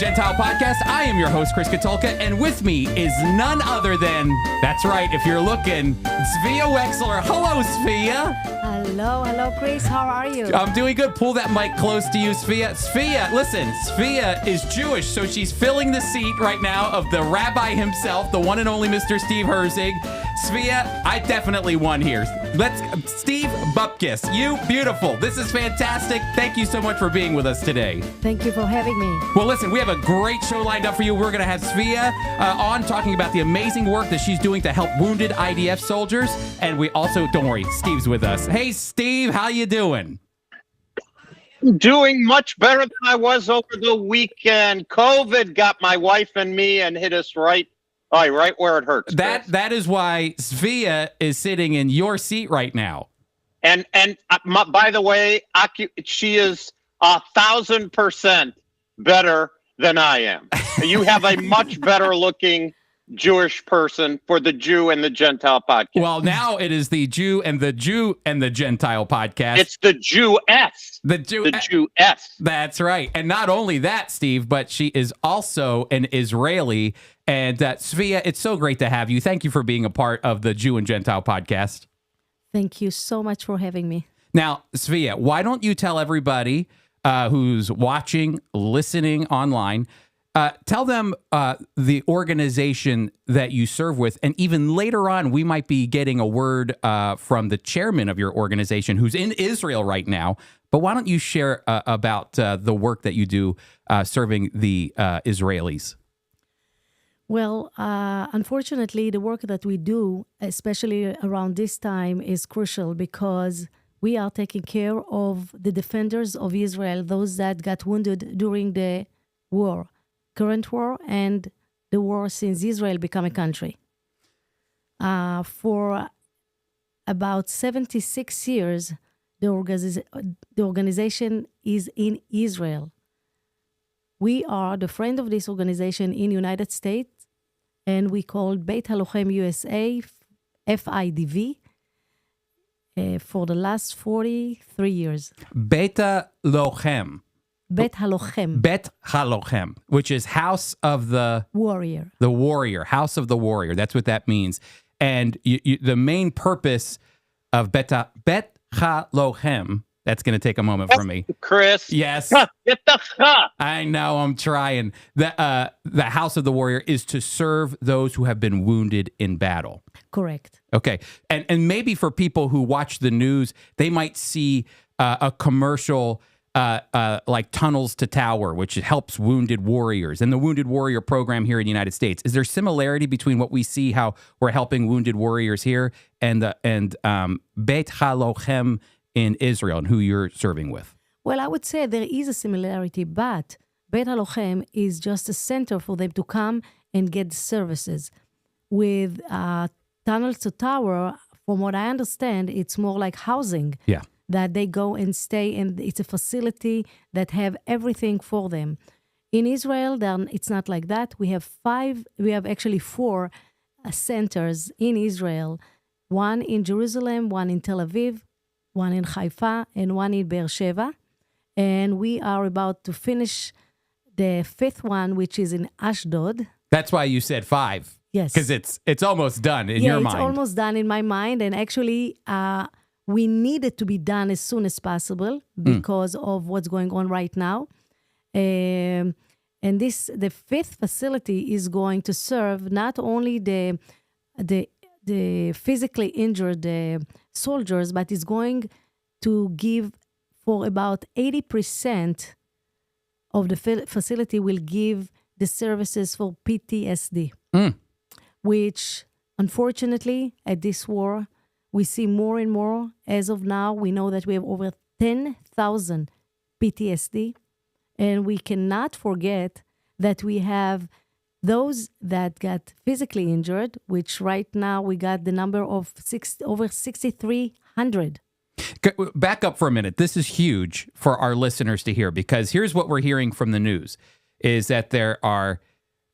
and Gentile podcast. I am your host, Chris Katulka, and with me is none other than, that's right, if you're looking, Svea Wexler. Hello, Svea. Hello, Chris. How are you? I'm doing good. Pull that mic close to you, Svea. Listen, Svea is Jewish, so she's filling the seat right now of the rabbi himself, the one and only Mr. Steve Herzig. Svea, I definitely won here. Steve Bupkis, you beautiful. This is fantastic. Thank you so much for being with us today. Thank you for having me. Well, listen, we have a great show lined up for you. We're going to have Svea on talking about the amazing work that she's doing to help wounded IDF soldiers. And we also, don't worry, Steve's with us. Hey, Steve, how you doing? Doing much better than I was over the weekend. COVID got my wife and me and hit us right where it hurts. That is why Svea is sitting in your seat right now. And by the way, she is 1,000% better than I am. You have a much better looking Jewish person for the Jew and the Gentile podcast. Well, now it is the Jew and the Gentile podcast. It's the Jew-S. The Jew-S. That's right. And not only that, Steve, but she is also an Israeli. And Svea, it's so great to have you. Thank you for being a part of the Jew and Gentile podcast. Thank you so much for having me. Now, Svea, why don't you tell everybody who's watching, listening online, tell them the organization that you serve with, and even later on, we might be getting a word from the chairman of your organization who's in Israel right now. But why don't you share about the work that you do serving the Israelis? Well, unfortunately, the work that we do, especially around this time, is crucial because we are taking care of the defenders of Israel, those that got wounded during the war, current war, and the war since Israel became a country. For about 76 years, the organization is in Israel. We are the friend of this organization in United States, and we call Beit Halochem USA, FIDV, for the last 43 years. Beit Halochem. Beit Halochem. Beit Halochem, which is House of the Warrior. The Warrior, House of the Warrior. That's what that means. And the main purpose of Beit Halochem, that's going to take a moment from me. Chris. Yes. Get the I know, I'm trying. The House of the Warrior is to serve those who have been wounded in battle. Correct. Okay. And maybe for people who watch the news, they might see a commercial like Tunnels to Tower, which helps wounded warriors, and the Wounded Warrior program here in the United States. Is there similarity between what we see, how we're helping wounded warriors here, and Beit Halochem in Israel, and who you're serving with? Well, I would say there is a similarity, but Beit Halochem is just a center for them to come and get services. With Tunnels to Tower, from what I understand, it's more like housing. Yeah. That they go and stay, and it's a facility that have everything for them. In Israel, then it's not like that. We have actually 4 centers in Israel, one in Jerusalem, one in Tel Aviv, one in Haifa, and one in Beersheba. And we are about to finish the 5th one, which is in Ashdod. That's why you said 5. Yes. Because it's almost done in your mind. Yeah, it's almost done in my mind. And actually, we need it to be done as soon as possible because of what's going on right now. And the 5th facility is going to serve not only the physically injured soldiers, but is going to give for about 80% of the facility will give the services for PTSD, which unfortunately at this war, we see more and more. As of now, we know that we have over 10,000 PTSD, and we cannot forget that we have those that got physically injured, which right now we got the number of over 6,300. Back up for a minute. This is huge for our listeners to hear, because here's what we're hearing from the news, is that there are,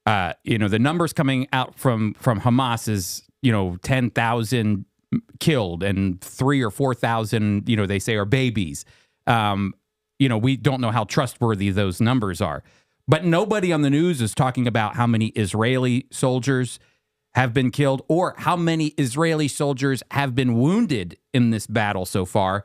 the numbers coming out from Hamas is, 10,000 killed and 3,000 or 4,000, they say are babies. We don't know how trustworthy those numbers are. But nobody on the news is talking about how many Israeli soldiers have been killed or how many Israeli soldiers have been wounded in this battle so far.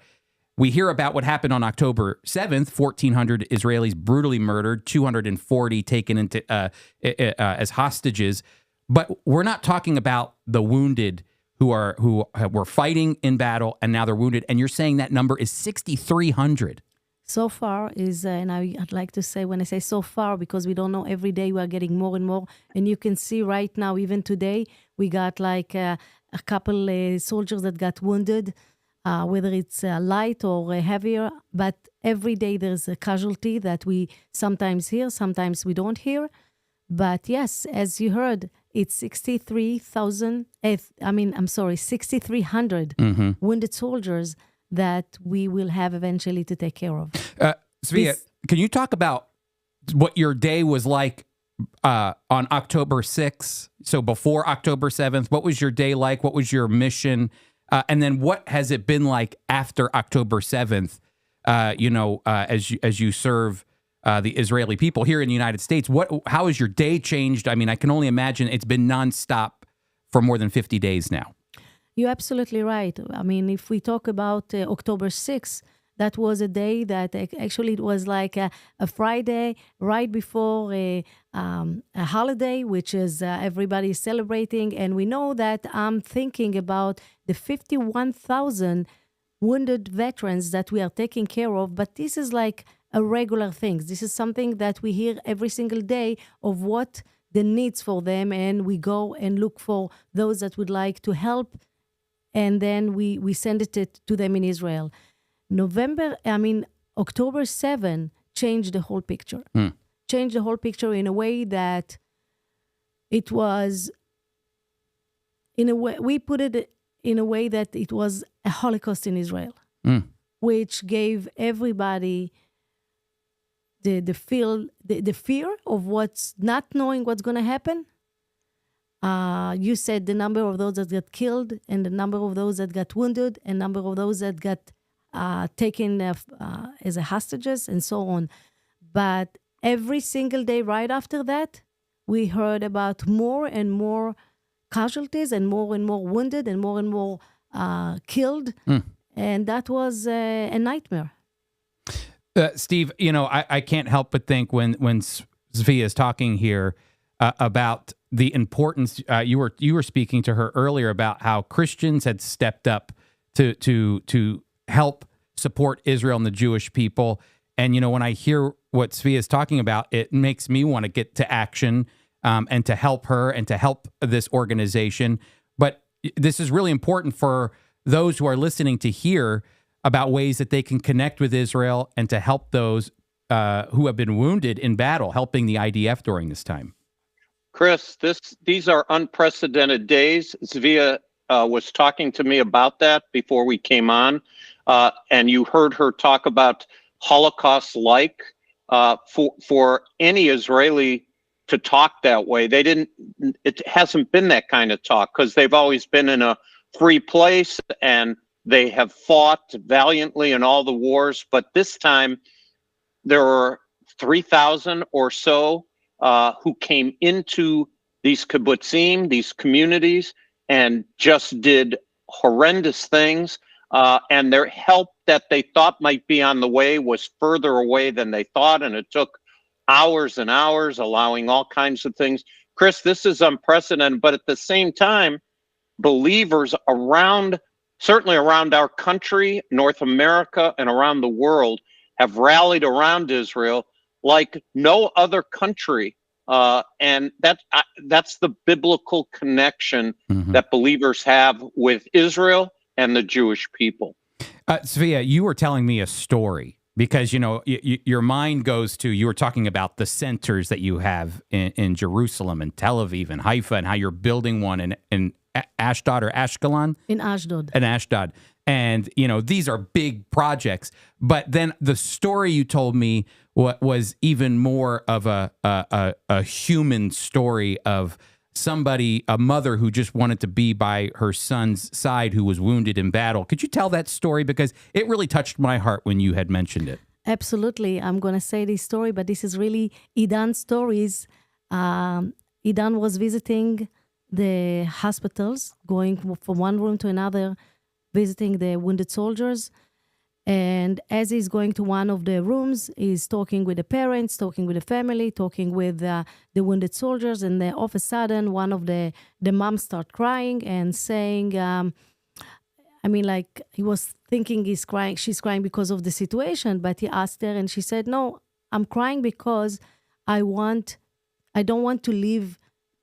We hear about what happened on October 7th, 1,400 Israelis brutally murdered, 240 taken into as hostages. But we're not talking about the wounded who were fighting in battle and now they're wounded. And you're saying that number is 6,300. So far is, and I'd like to say when I say so far, because we don't know, every day we are getting more and more. And you can see right now, even today, we got like a couple soldiers that got wounded, whether it's light or heavier. But every day there's a casualty that we sometimes hear, sometimes we don't hear. But yes, as you heard, it's 6,300 wounded soldiers that we will have eventually to take care of. Svea, can you talk about what your day was like on October 6th? So before October 7th, what was your day like? What was your mission? And then what has it been like after October 7th, as you serve the Israeli people here in the United States? How has your day changed? I mean, I can only imagine it's been nonstop for more than 50 days now. You're absolutely right. I mean, if we talk about October 6th, that was a day that actually it was like a Friday right before a holiday, which is everybody celebrating. And we know that I'm thinking about the 51,000 wounded veterans that we are taking care of. But this is like a regular thing. This is something that we hear every single day of what the needs for them. And we go and look for those that would like to help. And then we send it to them in Israel. October 7 changed the whole picture. Changed the whole picture in a way that it was, we put it in a way that it was a Holocaust in Israel, which gave everybody the fear of what's not knowing what's going to happen. You said the number of those that got killed and the number of those that got wounded and number of those that got taken as hostages and so on. But every single day right after that, we heard about more and more casualties and more wounded and more killed. And that was a nightmare. Steve, I can't help but think when Svea is talking here about the importance, you were speaking to her earlier about how Christians had stepped up to help support Israel and the Jewish people. And, when I hear what Svea is talking about, it makes me want to get to action and to help her and to help this organization. But this is really important for those who are listening to hear about ways that they can connect with Israel and to help those who have been wounded in battle, helping the IDF during this time. Chris, these are unprecedented days. Svea was talking to me about that before we came on, and you heard her talk about Holocaust-like. For any Israeli to talk that way, it hasn't been that kind of talk because they've always been in a free place and they have fought valiantly in all the wars. But this time, there were 3,000 or so who came into these kibbutzim, these communities, and just did horrendous things. And their help that they thought might be on the way was further away than they thought. And it took hours and hours, allowing all kinds of things. Chris, this is unprecedented. But at the same time, believers certainly around our country, North America, and around the world have rallied around Israel like no other country. And that's the biblical connection that believers have with Israel and the Jewish people. Svea, you were telling me a story because, your mind goes to, you were talking about the centers that you have in Jerusalem and Tel Aviv and Haifa and how you're building one in Ashdod or Ashkelon? In Ashdod. In Ashdod. And, these are big projects. But then the story you told me was even more of a human story of somebody, a mother who just wanted to be by her son's side who was wounded in battle. Could you tell that story? Because it really touched my heart when you had mentioned it. Absolutely. I'm going to say this story, but this is really Idan's stories. Idan was visiting the hospitals, going from one room to another, visiting the wounded soldiers. And as he's going to one of the rooms, he's talking with the parents, talking with the family, talking with the wounded soldiers. And then all of a sudden, one of the moms start crying and saying, he was thinking she's crying because of the situation, but he asked her and she said, no, I'm crying because I don't want to leave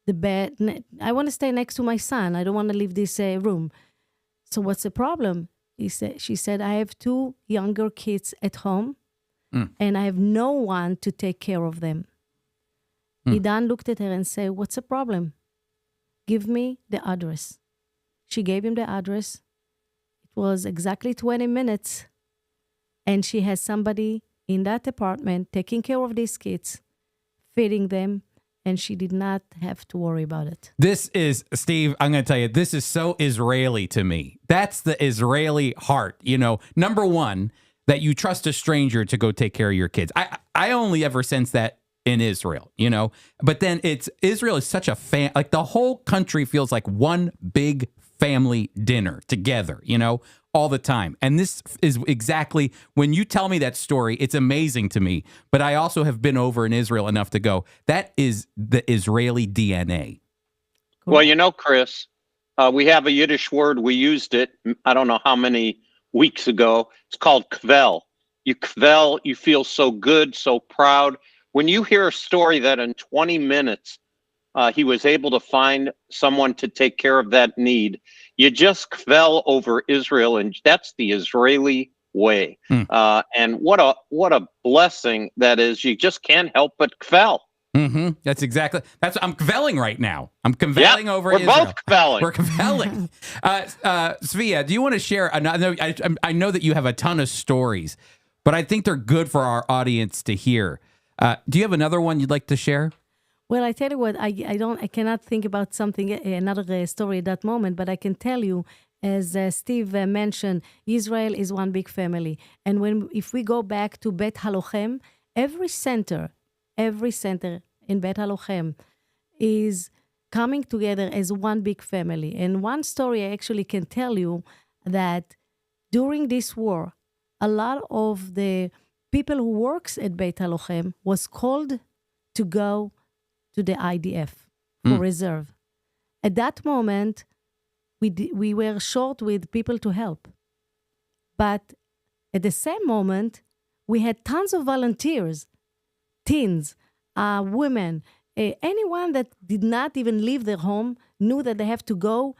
the bed. I want to stay next to my son. I don't want to leave this room. So what's the problem? She said, I have 2 younger kids at home and I have no one to take care of them. Idan looked at her and said, what's the problem? Give me the address. She gave him the address. It was exactly 20 minutes. And she has somebody in that apartment taking care of these kids, feeding them, and she did not have to worry about it. This is, Steve, I'm going to tell you, this is so Israeli to me. That's the Israeli heart. Number one, that you trust a stranger to go take care of your kids. I only ever sense that in Israel, but then Israel is such a like the whole country feels like one big family dinner together, all the time. And this is exactly, when you tell me that story, it's amazing to me. But I also have been over in Israel enough to go, that is the Israeli DNA. Cool. Well, Chris, we have a Yiddish word. We used it, I don't know how many weeks ago. It's called kvel. You kvel, you feel so good, so proud. When you hear a story that in 20 minutes, he was able to find someone to take care of that need, you just kvel over Israel, and that's the Israeli way. And what a blessing that is. You just can't help but kvel. Mm-hmm. That's I'm kvelling right now. I'm kvelling over we're Israel. both kvelling. We're kvelling. Svia, do you want to share? I know that you have a ton of stories, but I think they're good for our audience to hear. Do you have another one you'd like to share? Well, I tell you what, I cannot think about another story at that moment, but I can tell you, as Steve mentioned, Israel is one big family. And if we go back to Beit Halochem, every center in Beit Halochem is coming together as one big family. And one story I actually can tell you that during this war, a lot of the people who works at Beit Halochem was called to go to the IDF for reserve. At that moment, we were short with people to help. But at the same moment, we had tons of volunteers, teens, women, anyone that did not even leave their home knew that they have to go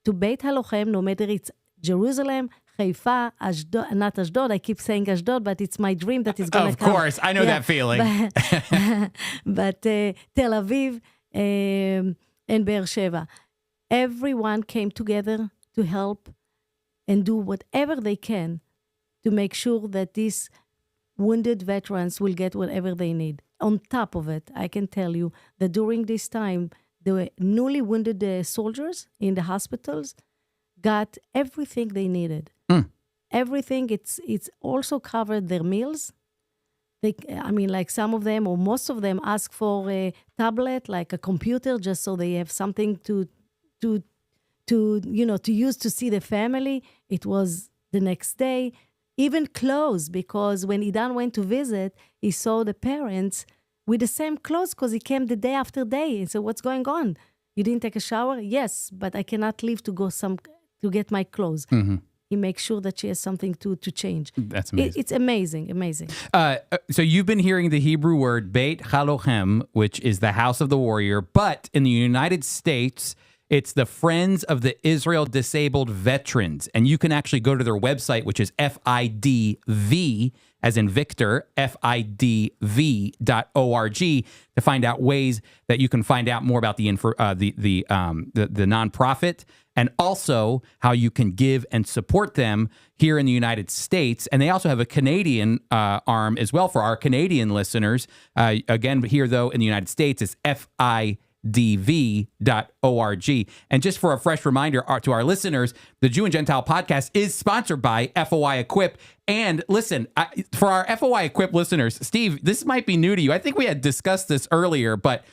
to Beit Halochem, no matter it's Jerusalem, Haifa, Ashdod, not Ashdod. I keep saying Ashdod, but it's my dream that is going to come. Of course, I know that feeling. But Tel Aviv and Be'er Sheva. Everyone came together to help and do whatever they can to make sure that these wounded veterans will get whatever they need. On top of it, I can tell you that during this time, the newly wounded soldiers in the hospitals got everything they needed. Everything. It's also covered their meals. Like some of them or most of them ask for a tablet, like a computer, just so they have something to use to see the family. It was the next day. Even clothes, because when Idan went to visit, he saw the parents with the same clothes because he came the day after day. And so what's going on? You didn't take a shower? Yes, but I cannot leave to go to get my clothes. Mm-hmm. He makes sure that she has something to change. That's amazing. It's amazing. So you've been hearing the Hebrew word Beit Halochem, which is the house of the warrior, but in the United States, it's the Friends of the Israel Disabled Veterans. And you can actually go to their website, which is FIDV, as in Victor, FIDV.org, to find out ways that you can find out more about the nonprofit, and also how you can give and support them here in the United States. And they also have a Canadian arm as well for our Canadian listeners. Again, here, though, in the United States, it's FIDV.org. And just for a fresh reminder to our listeners, the Jew and Gentile podcast is sponsored by FOI Equip. And listen, for our FOI Equip listeners, Steve, this might be new to you. I think we had discussed this earlier, but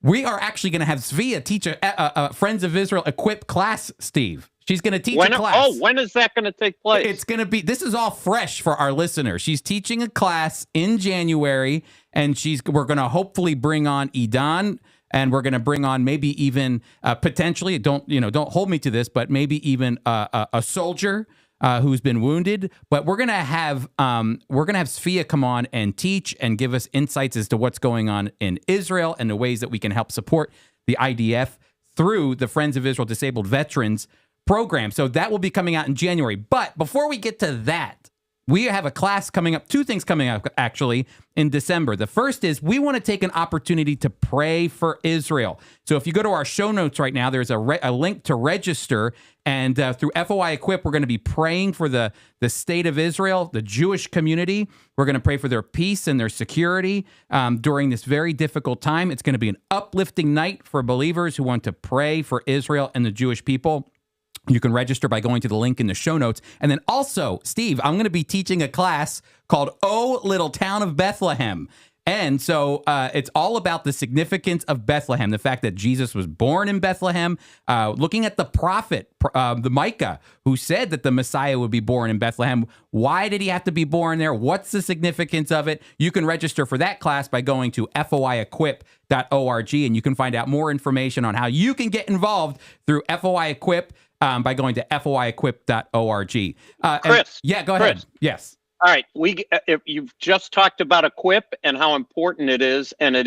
we are actually going to have Svea teach a Friends of Israel Equip class, Steve. She's going to teach a class. Oh, when is that going to take place? It's going to be, this is all fresh for our listeners. She's teaching a class in January, and we're going to hopefully bring on Idan, and we're going to bring on maybe even potentially, don't hold me to this, but maybe even a soldier who's been wounded. But we're going to have Svea come on and teach and give us insights as to what's going on in Israel and the ways that we can help support the IDF through the Friends of Israel Disabled Veterans program. So that will be coming out in January. But before we get to that, we have a class coming up, two things coming up actually in December. The first is we want to take an opportunity to pray for Israel. So if you go to our show notes right now, there's a link to register. And through FOI Equip, we're going to be praying for the state of Israel, the Jewish community. We're going to pray for their peace and their security during this very difficult time. It's going to be an uplifting night for believers who want to pray for Israel and the Jewish people. You can register by going to the link in the show notes. And then also, Steve, I'm going to be teaching a class called Oh, Little Town of Bethlehem. And so it's all about the significance of Bethlehem, the fact that Jesus was born in Bethlehem, looking at the prophet, the Micah, who said that the Messiah would be born in Bethlehem. Why did he have to be born there? What's the significance of it? You can register for that class by going to foiequip.org, and you can find out more information on how you can get involved through FOI Equip by going to foiequip.org. Chris. Yeah, go ahead. Yes. All right, if you've just talked about Equip and how important it is, and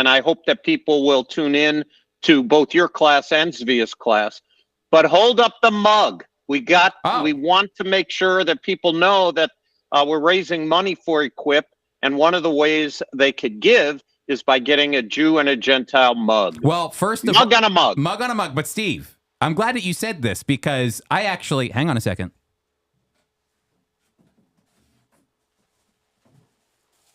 I hope that people will tune in to both your class and Svea's class. But hold up the mug. We want to make sure that people know that we're raising money for Equip, and one of the ways they could give is by getting a Jew and a Gentile mug. Well, first of mug on a mug. Mug on a mug. But Steve, I'm glad that you said this because I actually, hang on a second.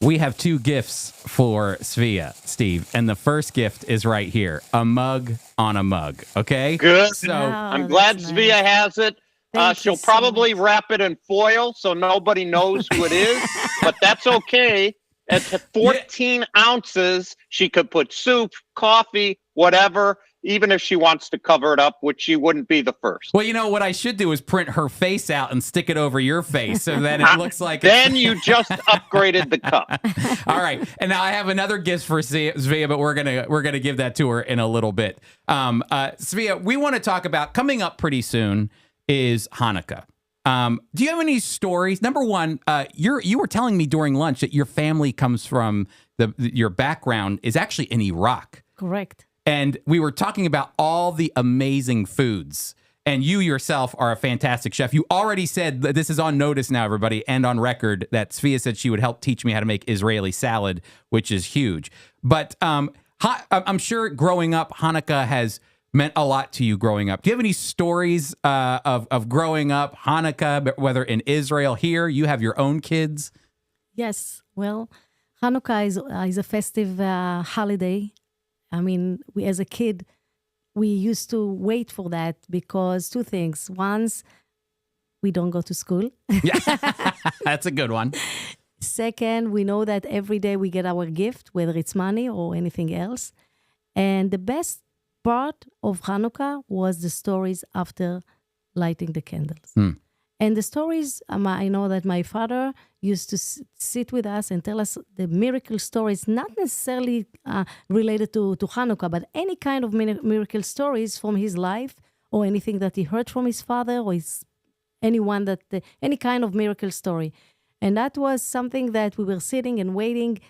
We have two gifts for Svea, Steve, and the first gift is right here, a mug on a mug, okay? Good. So Wow, I'm glad that's Svea nice. has it. She'll probably wrap it in foil so nobody knows who it is, but that's okay. At 14 ounces, she could put soup, coffee, whatever, even if she wants to cover it up, which she wouldn't be the first. Well, you know, what I should do is print her face out and stick it over your face so that it looks like Then you just upgraded the cup. All right. And now I have another gift for Svea, but we're gonna give that to her in a little bit. Svea, we want to talk about coming up pretty soon is Hanukkah. Do you have any stories? Number one, you were telling me during lunch that your family comes from your background is actually in Iraq. Correct. And we were talking about all the amazing foods. And you yourself are a fantastic chef. You already said that this is on notice now, everybody, and on record that Svea said she would help teach me how to make Israeli salad, which is huge. But I'm sure growing up, Hanukkah has meant a lot to you growing up. Do you have any stories of growing up, Hanukkah, whether in Israel, here? You have your own kids? Yes. Well, Hanukkah is a festive holiday. I mean, as a kid, we used to wait for that because two things. Once, we don't go to school. Yeah, that's a good one. Second, we know that every day we get our gift, whether it's money or anything else. And the best part of Hanukkah was the stories after lighting the candles. And the stories, I know that my father used to sit with us and tell us the miracle stories, not necessarily related to Hanukkah, but any kind of miracle stories from his life or anything that he heard from his father or any kind of miracle story. And that was something that we were sitting and waiting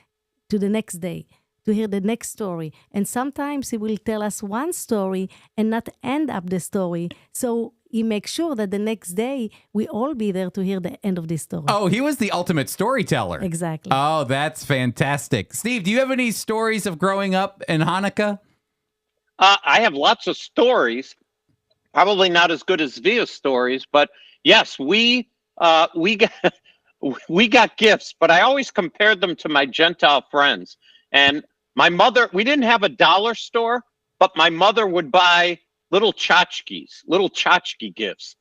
to the next day to hear the next story. And sometimes he will tell us one story and not end up the story. So he makes sure that the next day we all be there to hear the end of this story. Oh, he was the ultimate storyteller. Exactly. Oh, that's fantastic. Steve, do you have any stories of growing up in Hanukkah? I have lots of stories, probably not as good as Svea's stories, but yes, we got gifts, but I always compared them to my Gentile friends. And My mother, we didn't have a dollar store, but my mother would buy little tchotchke gifts.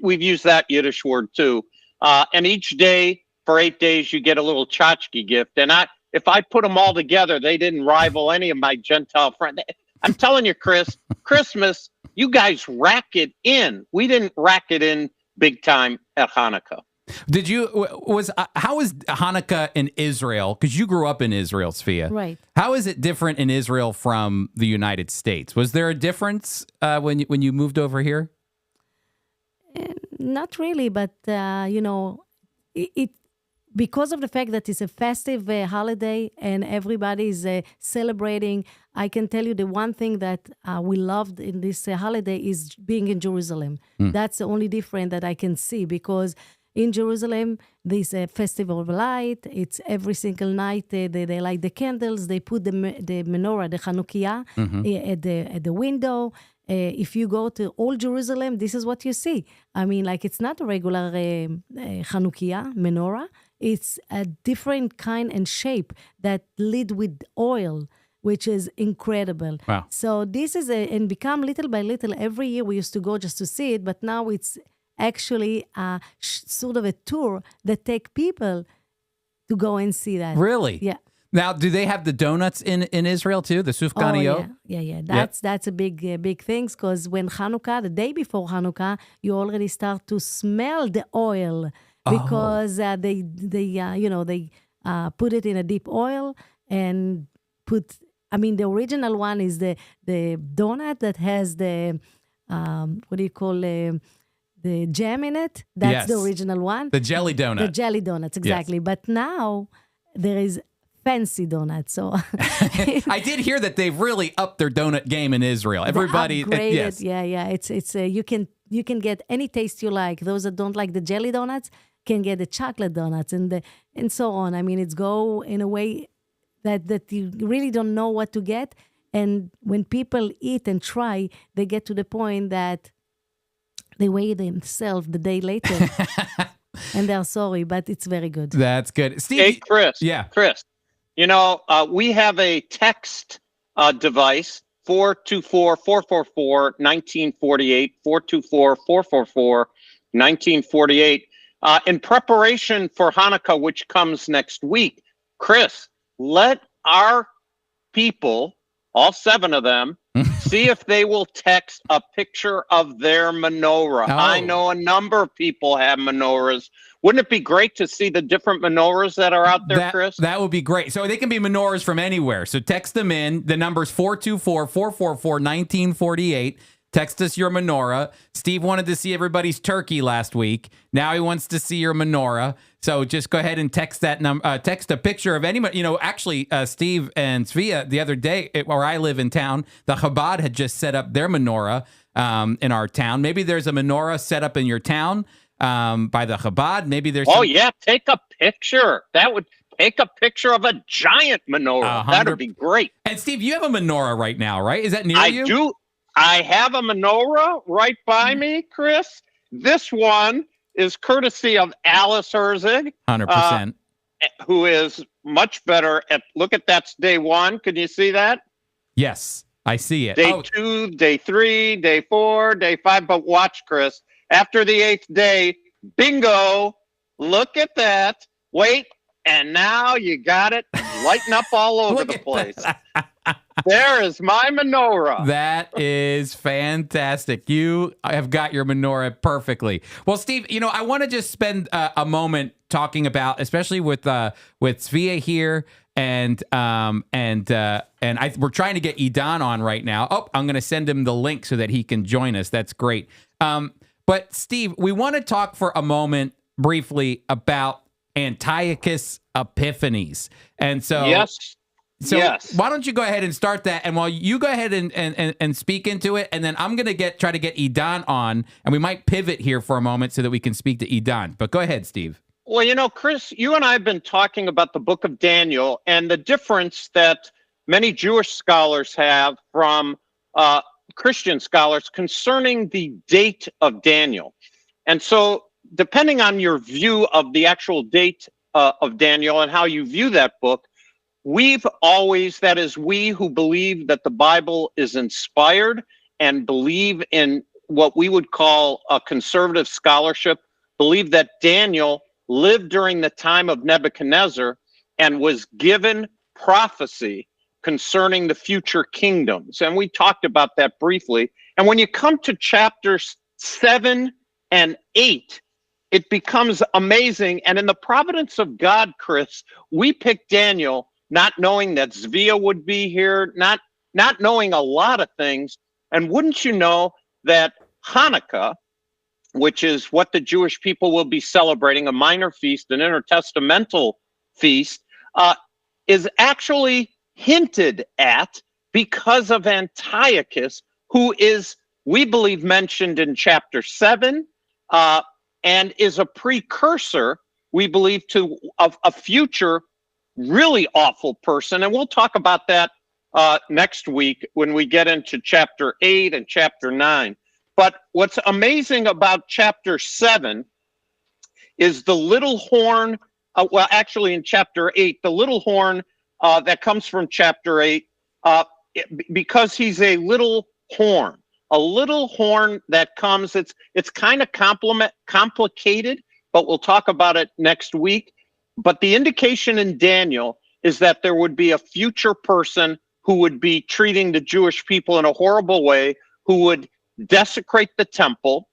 We've used that Yiddish word too. And each day for 8 days, you get a little tchotchke gift. And if I put them all together, they didn't rival any of my Gentile friends. I'm telling you, Chris, Christmas, you guys rack it in. We didn't rack it in big time at Hanukkah. How is Hanukkah in Israel? Because you grew up in Israel, Sfia. Right. How is it different in Israel from the United States? Was there a difference when you moved over here? Not really, but it because of the fact that it's a festive holiday and everybody is celebrating. I can tell you the one thing that we loved in this holiday is being in Jerusalem. That's the only difference that I can see, because in Jerusalem, there's a festival of light. It's every single night. They light the candles. They put the menorah, the Chanukiah, at the window. If you go to old Jerusalem, this is what you see. I mean, like, it's not a regular Chanukiah menorah. It's a different kind and shape that lit with oil, which is incredible. Wow. So this is and become little by little. Every year we used to go just to see it, but now it's actually sort of a tour that take people to go and see that. Really? Yeah. Now, do they have the donuts in Israel too? The sufganiyot? Oh, yeah. That's a big thing, because when Hanukkah, the day before Hanukkah, you already start to smell the oil, because they put it in a deep oil and put. I mean, the original one is the donut that has the what do you call the jam in it. That's the original one. The jelly donut. The jelly donuts, exactly. Yes. But now there is fancy donuts. So I did hear that they've really upped their donut game in Israel. Everybody, yes, yeah. It's you can get any taste you like. Those that don't like the jelly donuts can get the chocolate donuts and so on. I mean, it's go in a way that you really don't know what to get. And when people eat and try, they get to the point that they weigh themselves the day later. And they're sorry, but it's very good. That's good. Steve. Hey, Chris. Yeah. Chris, we have a text device, 424-444-1948, 424-444-1948. In preparation for Hanukkah, which comes next week, Chris, let our people, all 7 of them, see if they will text a picture of their menorah. Oh. I know a number of people have menorahs. Wouldn't it be great to see the different menorahs that are out there, Chris? That would be great. So they can be menorahs from anywhere. So text them in. The number's 424-444-1948. Text us your menorah. Steve wanted to see everybody's turkey last week. Now he wants to see your menorah. So just go ahead and text that text a picture of anyone. Actually, Steve and Sfia, the other day, where I live in town, the Chabad had just set up their menorah in our town. Maybe there's a menorah set up in your town by the Chabad. Maybe there's. Yeah, take a picture. Take a picture of a giant menorah. That would be great. And Steve, you have a menorah right now, right? Is that near you? I do. I have a menorah right by me, Chris. This one is courtesy of Alice Herzig. 100%. Who is much better at, look at that's day 1. Can you see that? Yes, I see it. Day 2, day 3, day 4, day 5. But watch, Chris. After the 8th day, bingo. Look at that. Wait. And now you got it lighting up all over the place. There is my menorah. That is fantastic. You have got your menorah perfectly. Well, Steve, I want to just spend a moment talking about, especially with Sfia here, and we're trying to get Idan on right now. Oh, I'm going to send him the link so that he can join us. That's great. But Steve, we want to talk for a moment briefly about Antiochus Epiphanes. And so, yes. Why don't you go ahead and start that? And while you go ahead and speak into it, and then I'm going to try to get Idan on, and we might pivot here for a moment so that we can speak to Idan. But go ahead, Steve. Well, Chris, you and I have been talking about the book of Daniel and the difference that many Jewish scholars have from Christian scholars concerning the date of Daniel. And so, depending on your view of the actual date of Daniel and how you view that book, that is, we who believe that the Bible is inspired and believe in what we would call a conservative scholarship, believe that Daniel lived during the time of Nebuchadnezzar and was given prophecy concerning the future kingdoms. And we talked about that briefly. And when you come to chapters 7 and 8, it becomes amazing. And in the providence of God, Chris, we picked Daniel not knowing that Zvia would be here, not knowing a lot of things. And wouldn't you know that Hanukkah, which is what the Jewish people will be celebrating, a minor feast, an intertestamental feast, is actually hinted at because of Antiochus, who is, we believe, mentioned in chapter 7, and is a precursor, we believe, to a future really awful person. And we'll talk about that next week when we get into chapter 8 and chapter 9. But what's amazing about chapter 7 is the little horn, well, actually in chapter 8, the little horn that comes from chapter 8, because he's a little horn that comes, it's kind of complicated, but we'll talk about it next week. But the indication in Daniel is that there would be a future person who would be treating the Jewish people in a horrible way, who would desecrate the temple.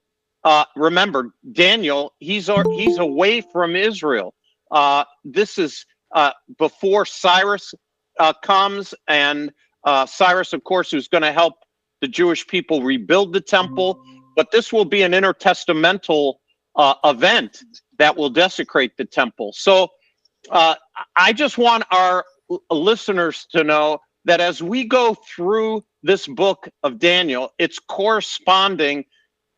Remember, Daniel, he's away from Israel. This is before Cyrus comes, and Cyrus, of course, who's going to help the Jewish people rebuild the temple. But this will be an intertestamental event that will desecrate the temple. So I just want our listeners to know that as we go through this book of Daniel, it's corresponding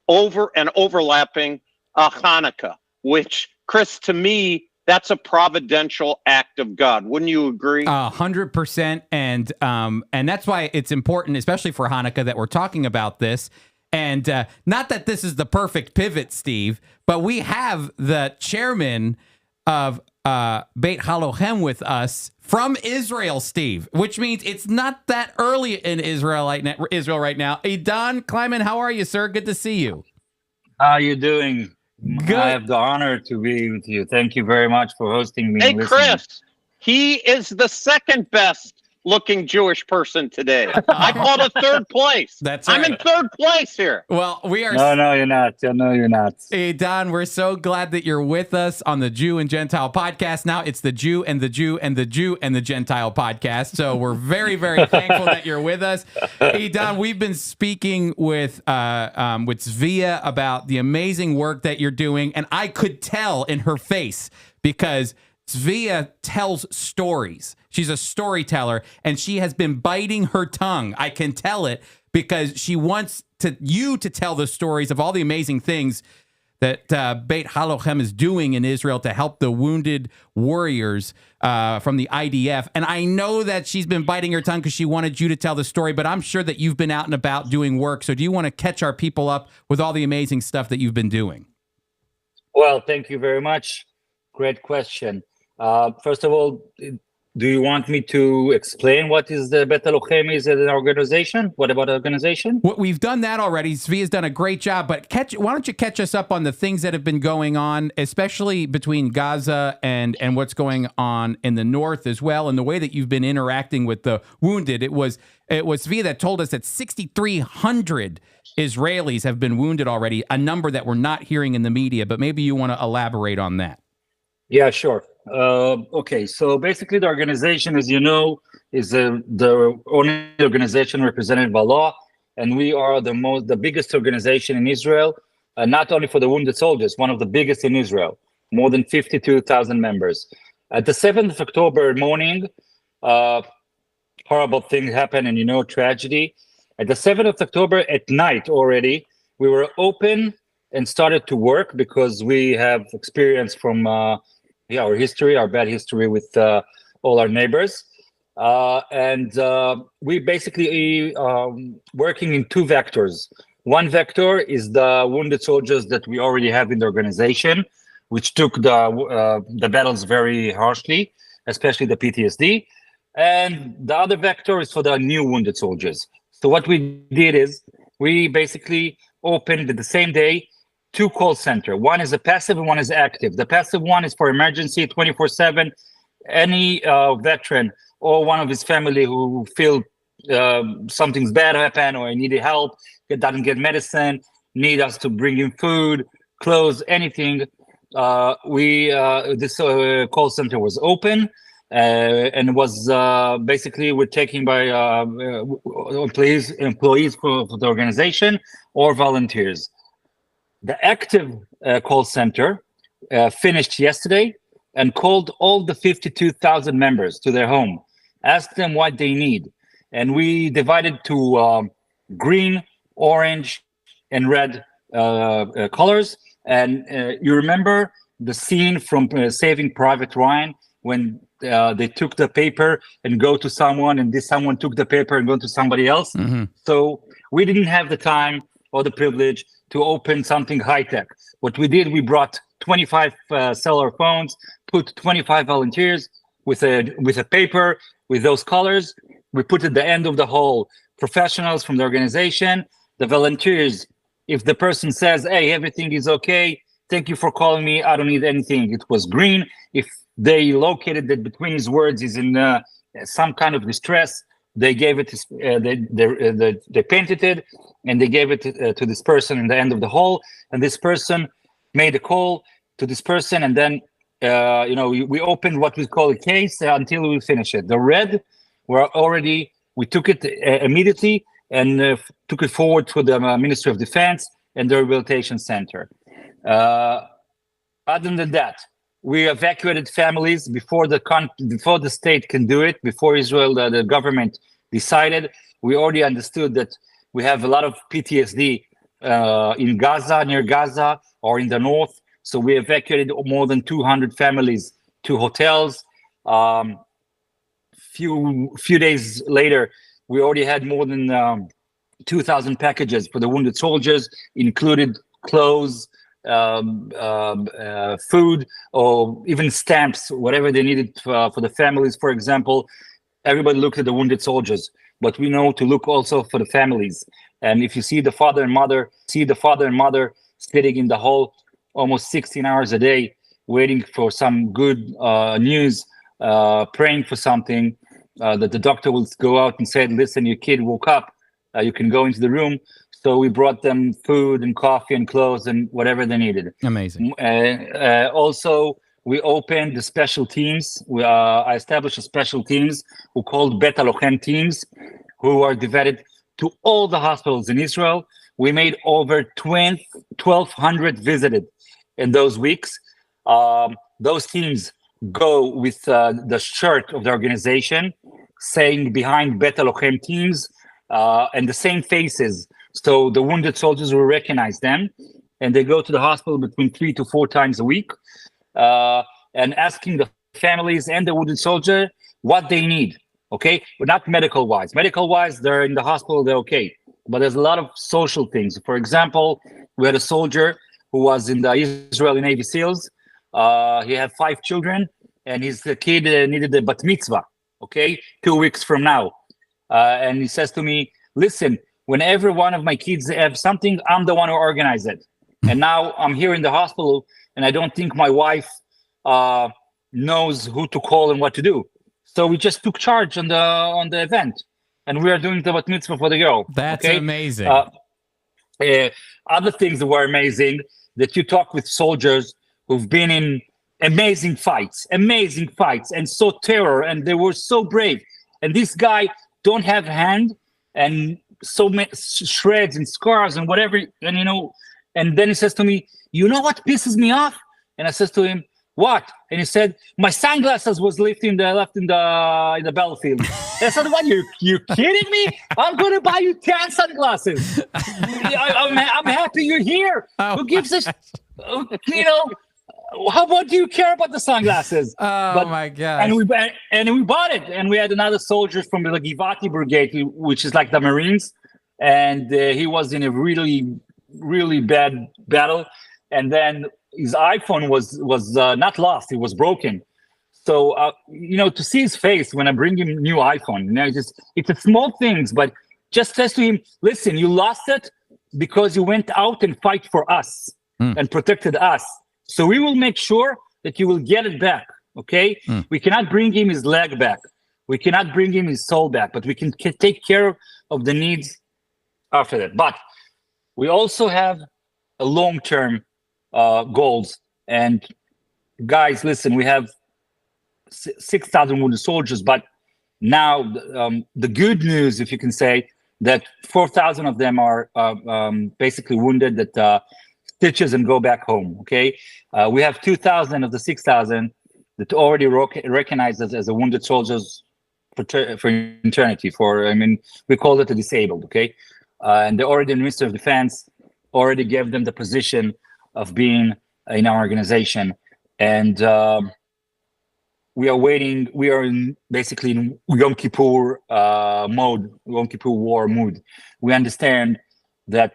over and overlapping Hanukkah, which, Chris, to me, that's a providential act of God. Wouldn't you agree? 100%. And that's why it's important, especially for Hanukkah, that we're talking about this. And not that this is the perfect pivot, Steve, but we have the chairman of Beit Halochem with us from Israel, Steve, which means it's not that early in Israel right now. Eidan Kleiman, how are you, sir? Good to see you. How are you doing? Good. I have the honor to be with you. Thank you very much for hosting me. Hey, Chris, he is the second best looking Jewish person today. I called it third place. That's right. I'm in third place here. Well, we are. No, you're not. No, you're not. Hey, Don, we're so glad that you're with us on the Jew and Gentile podcast. Now it's the Jew and the Jew and the Jew and the Gentile podcast. So we're very, very thankful that you're with us. Hey, Don, we've been speaking with Zvia about the amazing work that you're doing, and I could tell in her face because Zvia tells stories. She's a storyteller, and she has been biting her tongue. I can tell it because she wants you to tell the stories of all the amazing things that Beit Halochem is doing in Israel to help the wounded warriors from the IDF. And I know that she's been biting her tongue because she wanted you to tell the story, but I'm sure that you've been out and about doing work. So do you want to catch our people up with all the amazing stuff that you've been doing? Well, thank you very much. Great question. First of all, do you want me to explain what is the Beit Halochem is as an organization? What about organization? Well, we've done that already. Zvia's done a great job, but why don't you catch us up on the things that have been going on, especially between Gaza and what's going on in the north as well, and the way that you've been interacting with the wounded. It was Zvia that told us that 6,300 Israelis have been wounded already, a number that we're not hearing in the media, but maybe you want to elaborate on that. Yeah, sure. Okay, so basically the organization, as you know, is the only organization represented by law, and we are the biggest organization in Israel, not only for the wounded soldiers, one of the biggest in Israel, more than 52,000 members. At the 7th of October morning, horrible thing happened, and tragedy. At the 7th of October at night already, we were open and started to work because we have experience from our history, our bad history with all our neighbors. And we basically working in two vectors. One vector is the wounded soldiers that we already have in the organization, which took the battles very harshly, especially the PTSD. and the other vector is for the new wounded soldiers. So what we did is we basically opened the same day 2 call center. One is a passive and one is active. The passive one is for emergency 24/7. Any veteran or one of his family who feel something's bad happen or needed help, doesn't get medicine, need us to bring in food, clothes, anything. This call center was open and was basically we're taking by employees for the organization or volunteers. The active call center finished yesterday and called all the 52,000 members to their home, asked them what they need. And we divided to green, orange, and red colors. And you remember the scene from Saving Private Ryan when they took the paper and go to someone, and this someone took the paper and go to somebody else. Mm-hmm. So we didn't have the time or the privilege to open something high-tech. What we did, we brought 25 cellular phones, put 25 volunteers with a paper with those colors. We put at the end of the hall professionals from the organization, the volunteers. If the person says, hey, everything is okay, thank you for calling me, I don't need anything, it was green. If they located that between his words is in some kind of distress, they gave it, they painted it, and they gave it to this person in the end of the hall. And this person made a call to this person, and then we opened what we call a case until we finish it. The red we took it immediately and took it forward to the Ministry of Defense and the Rehabilitation Center. Other than that, we evacuated families before the state can do it, before Israel, the government decided. We already understood that we have a lot of PTSD in Gaza, near Gaza, or in the north. So we evacuated more than 200 families to hotels. Few days later, we already had more than 2,000 packages for the wounded soldiers, included clothes, food, or even stamps, whatever they needed for the families. For example, everybody looked at the wounded soldiers, but we know to look also for the families. And if you see the father and mother sitting in the hall almost 16 hours a day, waiting for some good news, praying for something, that the doctor will go out and say, listen, your kid woke up, you can go into the room. So we brought them food and coffee and clothes and whatever they needed. Amazing. Also, we opened the special teams. I established a special teams who called Beit Halochem teams, who are divided to all the hospitals in Israel. We made over 1,200 visited in those weeks. Those teams go with the shirt of the organization saying behind Beit Halochem teams and the same faces. So the wounded soldiers will recognize them, and they go to the hospital between 3 to 4 times a week and asking the families and the wounded soldier what they need. Okay, but not medical wise. Medical wise, they're in the hospital, they're okay. But there's a lot of social things. For example, we had a soldier who was in the Israeli Navy SEALs. He had 5 children, and his kid needed a bat mitzvah, okay, 2 weeks from now. And he says to me, listen, whenever one of my kids have something, I'm the one who organizes it. And now I'm here in the hospital, and I don't think my wife knows who to call and what to do. So we just took charge on the event, and we are doing the bat mitzvah for the girl. That's okay? amazing. Other things that were amazing, that you talk with soldiers who've been in amazing fights, and saw terror, and they were so brave. And this guy don't have hand, and so many shreds and scars and whatever, and then he says to me, you know what pisses me off? And I says to him, what? And he said, my sunglasses was left in the battlefield. And I said, what, you kidding me? I'm going to buy you 10 sunglasses. I'm happy you're here. Oh, who gives a, how about you care about the sunglasses? My God. And we bought it. And we had another soldier from the Givati Brigade, which is like the Marines. And he was in a really, really bad battle. And then his iPhone was not lost, it was broken. to see his face when I bring him new iPhone, it's a small things, but just says to him, listen, you lost it because you went out and fight for us and protected us. So we will make sure that you will get it back, okay? We cannot bring him his leg back. We cannot bring him his soul back, but we can take care of the needs after that. But we also have a long-term goals. And guys, listen, we have 6,000 wounded soldiers, but now the good news, if you can say, that 4,000 of them are basically wounded, that stitches and go back home, okay? We have 2,000 of the 6,000 that already recognized as a wounded soldiers for eternity, we call it a disabled, okay? And the Minister of Defense already gave them the position of being in our organization. And we are waiting. We are basically in Yom Kippur mode, Yom Kippur war mood. We understand that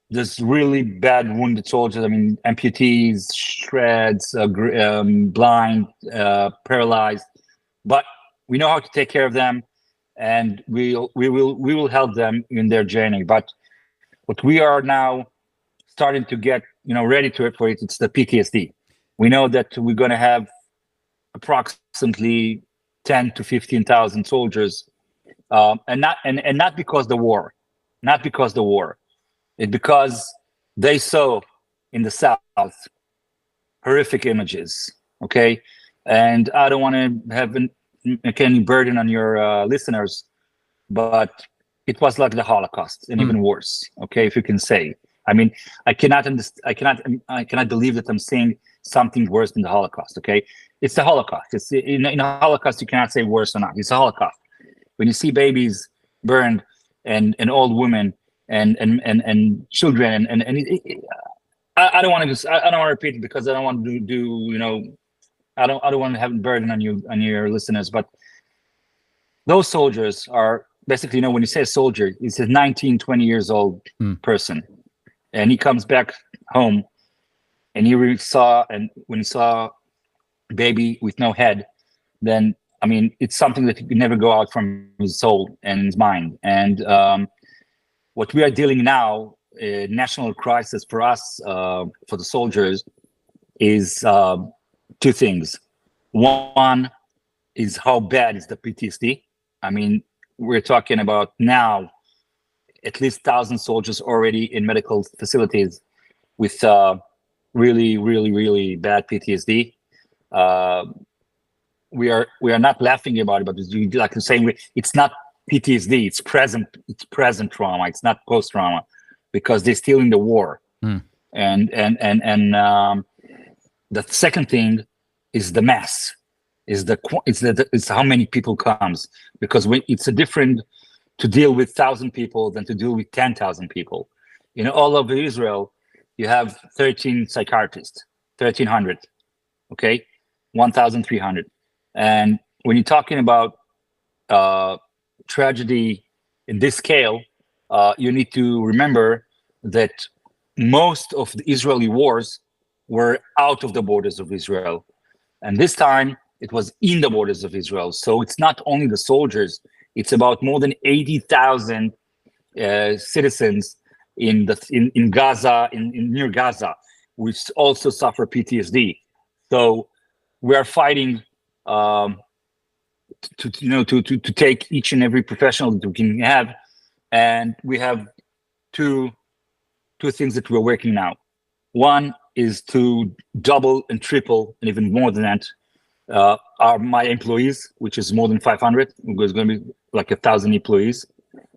there's really bad wounded soldiers. Amputees, shreds, blind, paralyzed. But we know how to take care of them, and we will help them in their journey. But what we are now starting to get ready for it, it's the PTSD. We know that we're going to have approximately 10 to 15,000 soldiers, and not because the war, it's because they saw in the South horrific images. Okay, and I don't want to have any burden on your listeners, but it was like the Holocaust and even worse. Okay, if you can say. I cannot believe that I'm saying something worse than the Holocaust. Okay, it's the Holocaust. It's in a Holocaust, you cannot say worse or not. It's a Holocaust. When you see babies burned and old women and children I don't want to repeat it because I don't want to do I don't want to have a burden on you, on your listeners. But those soldiers are basically, when you say a soldier, it's a 19, 20 years old person. And he comes back home, and when he saw a baby with no head, then it's something that could never go out from his soul and his mind. And what we are dealing now, a national crisis for us, for the soldiers, is two things. One is how bad is the PTSD. We're talking about now at least 1,000 soldiers already in medical facilities with really, really, really bad PTSD. We are not laughing about it, but like I'm saying, it's not PTSD. It's present trauma. It's not post trauma, because they're still in the war. And the second thing is the mass. It's how many people comes, because it's a different to deal with 1,000 people than to deal with 10,000 people. All over Israel, you have 13 psychiatrists, 1,300, okay, 1,300. And when you're talking about tragedy in this scale, you need to remember that most of the Israeli wars were out of the borders of Israel. And this time, it was in the borders of Israel. So it's not only the soldiers, it's about more than 80,000 citizens in Gaza, near Gaza, which also suffer PTSD. So we are fighting to take each and every professional that we can have, and we have two things that we're working now. One is to double and triple, and even more than that, are my employees, which is more than 500. There's going to be like 1,000 employees,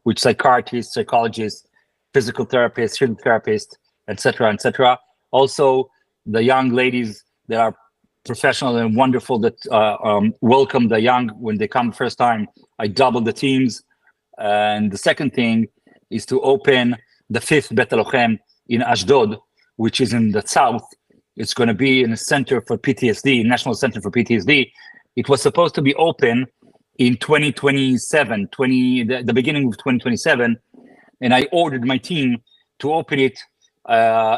which psychiatrists, psychologists, physical therapists, student therapists, etc., etc. Also, the young ladies that are professional and wonderful, that welcome the young when they come first time. I double the teams. And the second thing is to open the 5th Beit Halochem in Ashdod, which is in the south. It's going to be in a center for PTSD, National Center for PTSD. It was supposed to be open in 2027, the beginning of 2027, and I ordered my team to open it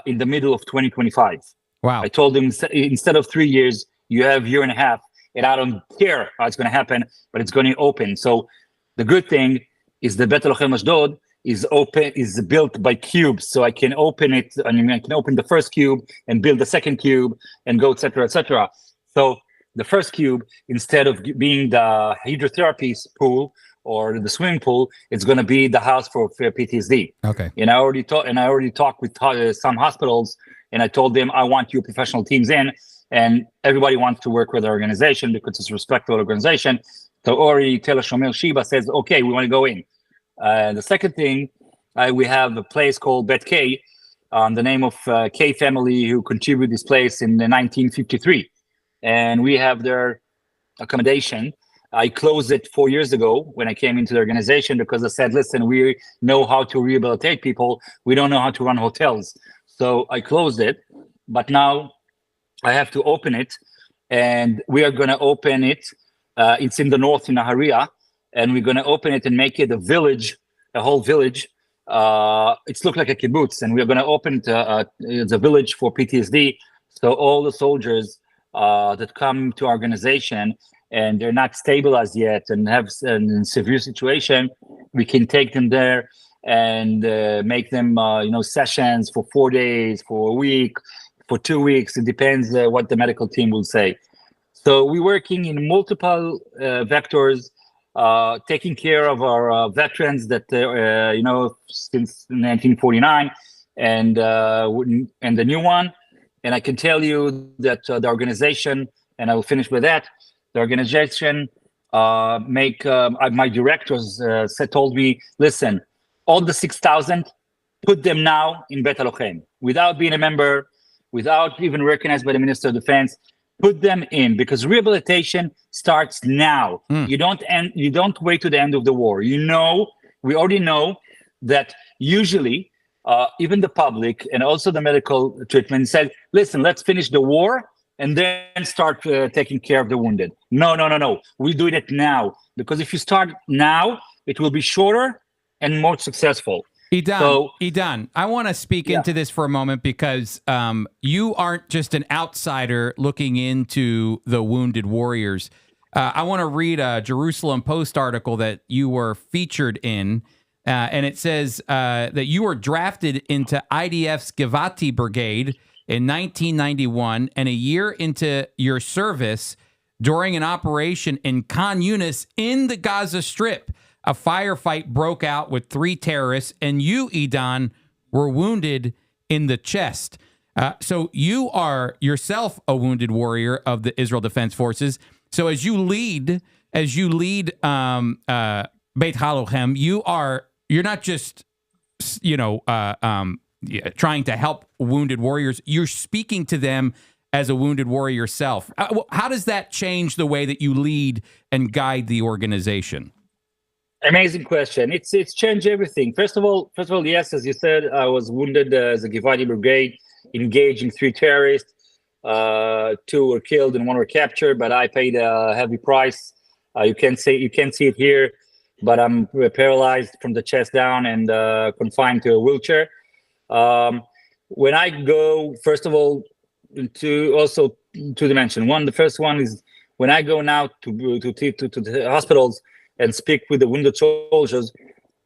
in the middle of 2025. Wow. I told them, instead of 3 years, you have 1.5 years, and I don't care how it's going to happen, but it's going to open. So the good thing is the Beit Halochem Ashdod is built by cubes, so I can open it. I mean, I can open the first cube and build the second cube and go, etc., etc. So the first cube, instead of being the hydrotherapy pool or the swimming pool, it's going to be the house for PTSD. Okay. And I already talked with some hospitals, and I told them I want your professional teams in, and everybody wants to work with the organization because it's a respectable organization. So Ori Tel Shomer Shiba says, okay, we want to go in. The second thing, we have a place called Bet K, the name of K family who contributed this place in 1953. And we have their accommodation. I closed it 4 years ago when I came into the organization because I said, listen, we know how to rehabilitate people. We don't know how to run hotels. So I closed it, but now I have to open it, and we are going to open it. It's in the north in Naharia, and we're going to open it and make it a village, a whole village. It's looked like a kibbutz, and we're going to open it it's a village for PTSD. So all the soldiers that come to our organization and they're not stabilized yet and have a severe situation, we can take them there and make them, sessions for 4 days, for a week, for 2 weeks. It depends what the medical team will say. So we're working in multiple vectors, taking care of our veterans that, since 1949 and the new one. And I can tell you that the organization, and I will finish with that, the organization my directors told me, listen, all the 6,000, put them now in Beit Halochem without being a member, without even recognized by the Minister of Defense. Put them in, because rehabilitation starts now. You don't wait to the end of the war. We already know that usually even the public and also the medical treatment said, listen, let's finish the war and then start taking care of the wounded. No. We do it now, because if you start now, it will be shorter and more successful. Idan, I want to speak into this for a moment, because you aren't just an outsider looking into the wounded warriors. I want to read a Jerusalem Post article that you were featured in, and it says that you were drafted into IDF's Givati Brigade in 1991, and a year into your service, during an operation in Khan Yunis in the Gaza Strip, a firefight broke out with 3 terrorists, and you, Idan, were wounded in the chest. So you are yourself a wounded warrior of the Israel Defense Forces. So as you lead Beit Halochem, you're not just trying to help wounded warriors. You're speaking to them as a wounded warrior yourself. How does that change the way that you lead and guide the organization? Amazing question. It's changed everything. First of all, yes, as you said, I was wounded as a Givati Brigade, engaging 3 terrorists. 2 were killed and 1 were captured, but I paid a heavy price. You can't see it here, but I'm paralyzed from the chest down and confined to a wheelchair. When I go, first of all, to 2 dimensions. The first one is when I go now to the hospitals and speak with the wounded soldiers,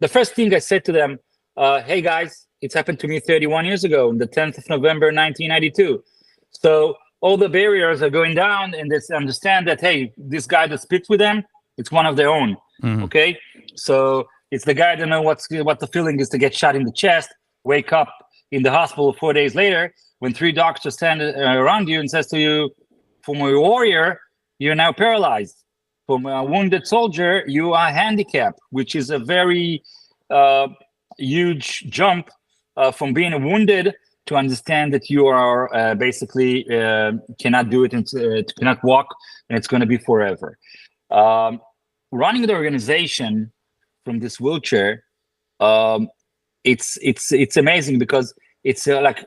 the first thing I said to them, hey guys, it's happened to me 31 years ago, on the 10th of November, 1992. So all the barriers are going down, and they understand that, hey, this guy that speaks with them, it's one of their own. Okay? So it's the guy that knows what the feeling is to get shot in the chest, wake up in the hospital 4 days later, when 3 doctors stand around you and says to you, from a warrior, you're now paralyzed. From a wounded soldier, you are handicapped, which is a very huge jump from being wounded to understand that you are basically cannot do it and cannot walk, and it's going to be forever. Running the organization from this wheelchair, it's amazing, because it's like,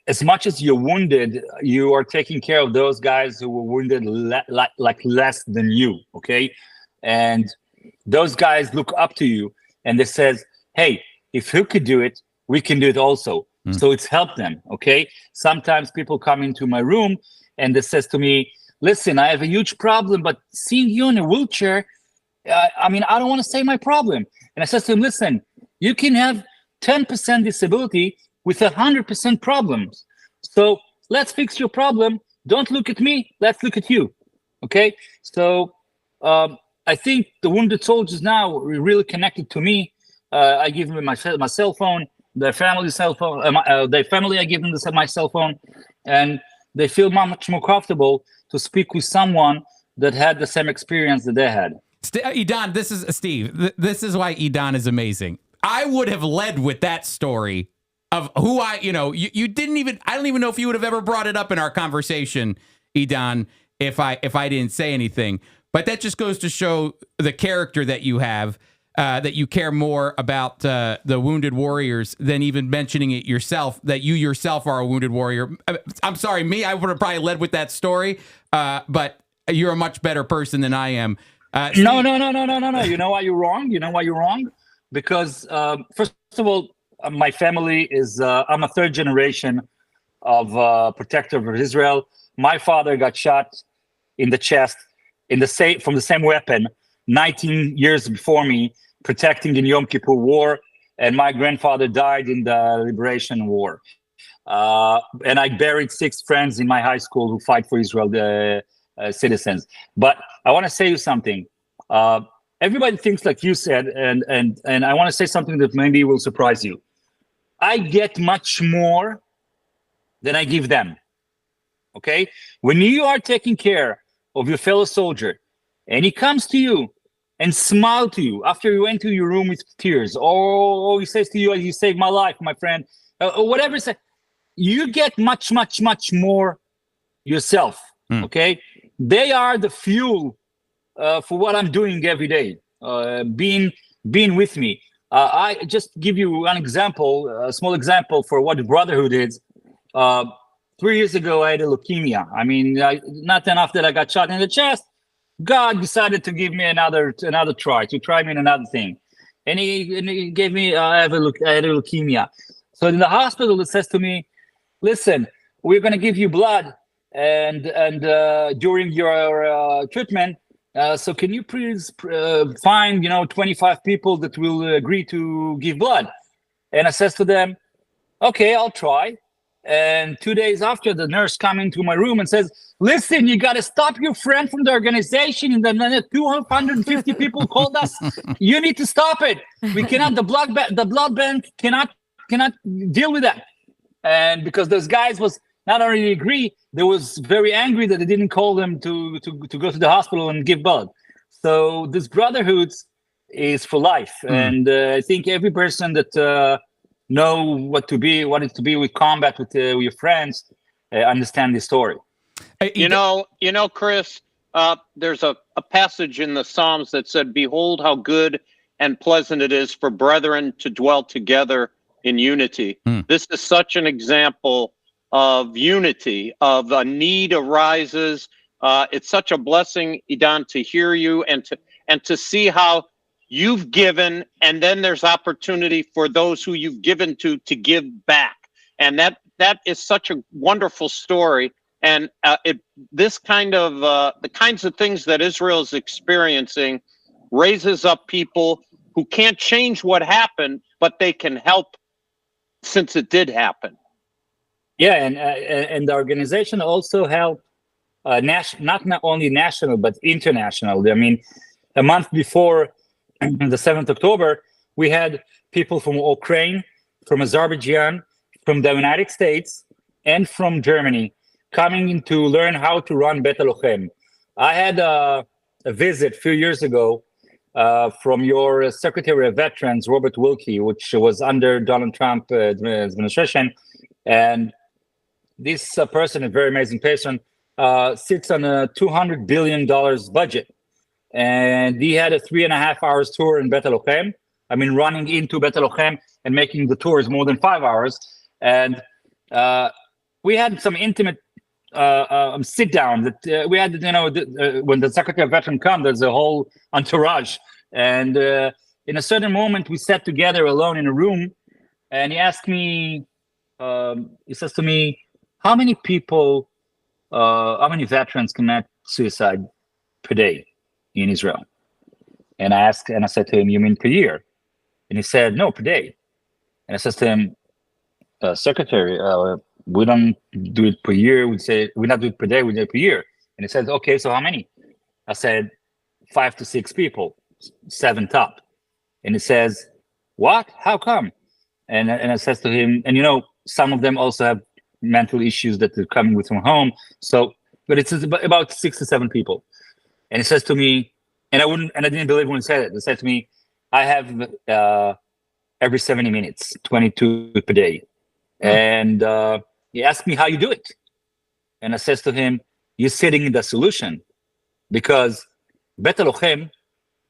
as much as you're wounded, you are taking care of those guys who were wounded like less than you, okay? And those guys look up to you, and they says, hey, if he could do it, we can do it also. So it's helped them, okay? Sometimes people come into my room and they says to me, listen, I have a huge problem, but seeing you in a wheelchair, I don't want to say my problem. And I said to him, listen, you can have 10% disability with 100% problems. So let's fix your problem. Don't look at me. Let's look at you. Okay. So I think the wounded soldiers now are really connected to me. I give them my cell phone, their family cell phone, their family, I give them my cell phone, and they feel much more comfortable to speak with someone that had the same experience that they had. Idan, this is Steve. This is why Idan is amazing. I would have led with that story of who you didn't even, I don't even know if you would have ever brought it up in our conversation, Idan, if I didn't say anything. But that just goes to show the character that you have, that you care more about the wounded warriors than even mentioning it yourself, that you yourself are a wounded warrior. I'm sorry, I would have probably led with that story, but you're a much better person than I am. No. You know why you're wrong? Because first of all, my family is, I'm a third generation of protector of Israel. My father got shot in the chest from the same weapon 19 years before me, protecting in Yom Kippur War, and my grandfather died in the Liberation War. And I buried 6 friends in my high school who fight for Israel, the citizens. But I want to say you something. Everybody thinks like you said, and I want to say something that maybe will surprise you. I get much more than I give them. Okay? When you are taking care of your fellow soldier, and he comes to you and smile to you after you went to your room with tears, or he says to you, "You saved my life, my friend," or whatever, you get much more yourself. Okay? They are the fuel for what I'm doing every day, being with me. I just give you an example, a small example for what the Brotherhood is. 3 years ago, I had a leukemia. Not enough that I got shot in the chest. God decided to give me another try, to try me in another thing. And he gave me, I had a leukemia. So in the hospital, it says to me, listen, we're going to give you blood and during your treatment. So can you please find 25 people that will agree to give blood? And I says to them, okay, I'll try. And 2 days after, the nurse come into my room and says, listen, you got to stop your friend from the organization. And then 250 people called us. You need to stop it. We cannot, the blood bank cannot deal with that. And because those guys was not only agree, they was very angry that they didn't call them to go to the hospital and give blood. So this brotherhood is for life. And I think every person that know what it to be with combat with your friends, understand the story. You know, Chris, there's a passage in the Psalms that said, behold how good and pleasant it is for brethren to dwell together in unity. This is such an example of unity, of a need arises. It's such a blessing, Idan, to hear you and to see how you've given, and then there's opportunity for those who you've given to give back. And that is such a wonderful story. And this kind of the kinds of things that Israel is experiencing raises up people who can't change what happened, but they can help since it did happen. Yeah, and the organization also helped not only national but international. A month before the 7th October, we had people from Ukraine, from Azerbaijan, from the United States, and from Germany coming in to learn how to run Beit Halochem. I had a visit a few years ago from your Secretary of Veterans, Robert Wilkie, which was under Donald Trump administration. And this person, a very amazing person, sits on a $200 billion budget. And he had a 3.5 hours tour in Beit Halochem. Running into Beit Halochem and making the tours more than 5 hours. And we had some intimate sit down that we had, when the Secretary of Veterans comes, there's a whole entourage. And in a certain moment, we sat together alone in a room, and he asked me, he says to me, how many people how many veterans commit suicide per day in Israel? And I said to him, you mean per year? And he said, no, per day. And I said to him, Secretary, we don't do it per year. We not do it per day, we do it per year. And he said, okay, so how many? I said, 5 to 6 people, 7 top. And he says, what? How come? And I says to him, and some of them also have mental issues that are coming with from home. So, but it's about 6 to 7 people. And he says to me, and I didn't believe when he said it. He said to me, I have every 70 minutes, 22 per day. And he asked me how you do it. And I says to him, you're sitting in the solution, because Beit Halochem,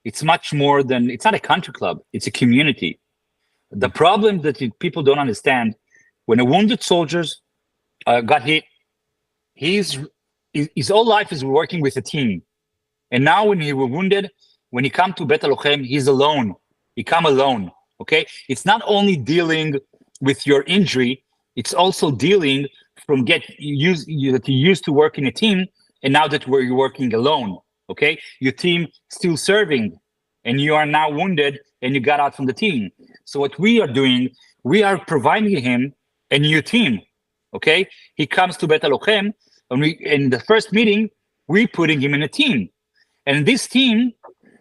it's much more than, it's not a country club, it's a community. The problem that people don't understand, when a wounded soldier got hit, his whole life is working with a team. And now when he was wounded, when he come to Beit Halochem, he's alone. He come alone, okay? It's not only dealing with your injury, it's also dealing from that you used to work in a team, and now that you're working alone, okay? Your team still serving, and you are now wounded, and you got out from the team. So what we are doing, we are providing him a new team, okay? He comes to Beit Halochem, and in the first meeting, we're putting him in a team. And this team,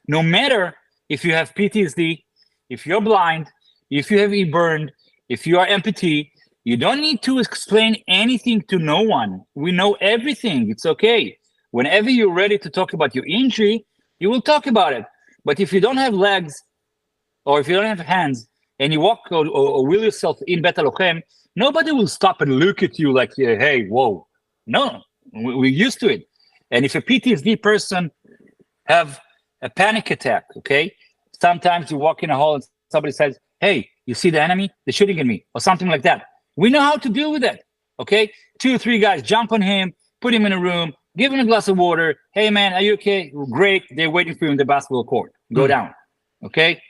no matter if you have PTSD, if you're blind, if you have burned, if you are amputee, you don't need to explain anything to no one. We know everything. It's okay. Whenever you're ready to talk about your injury, you will talk about it. But if you don't have legs, or if you don't have hands, and you walk or wheel yourself in Beit Halochem, nobody will stop and look at you like, hey, whoa. No, we're used to it. And if a PTSD person have a panic attack, okay? Sometimes you walk in a hall and somebody says, hey, you see the enemy? They're shooting at me, or something like that. We know how to deal with it, okay? 2 or 3 guys jump on him, put him in a room, give him a glass of water. Hey, man, are you okay? Great. They're waiting for you in the basketball court. Go down, okay?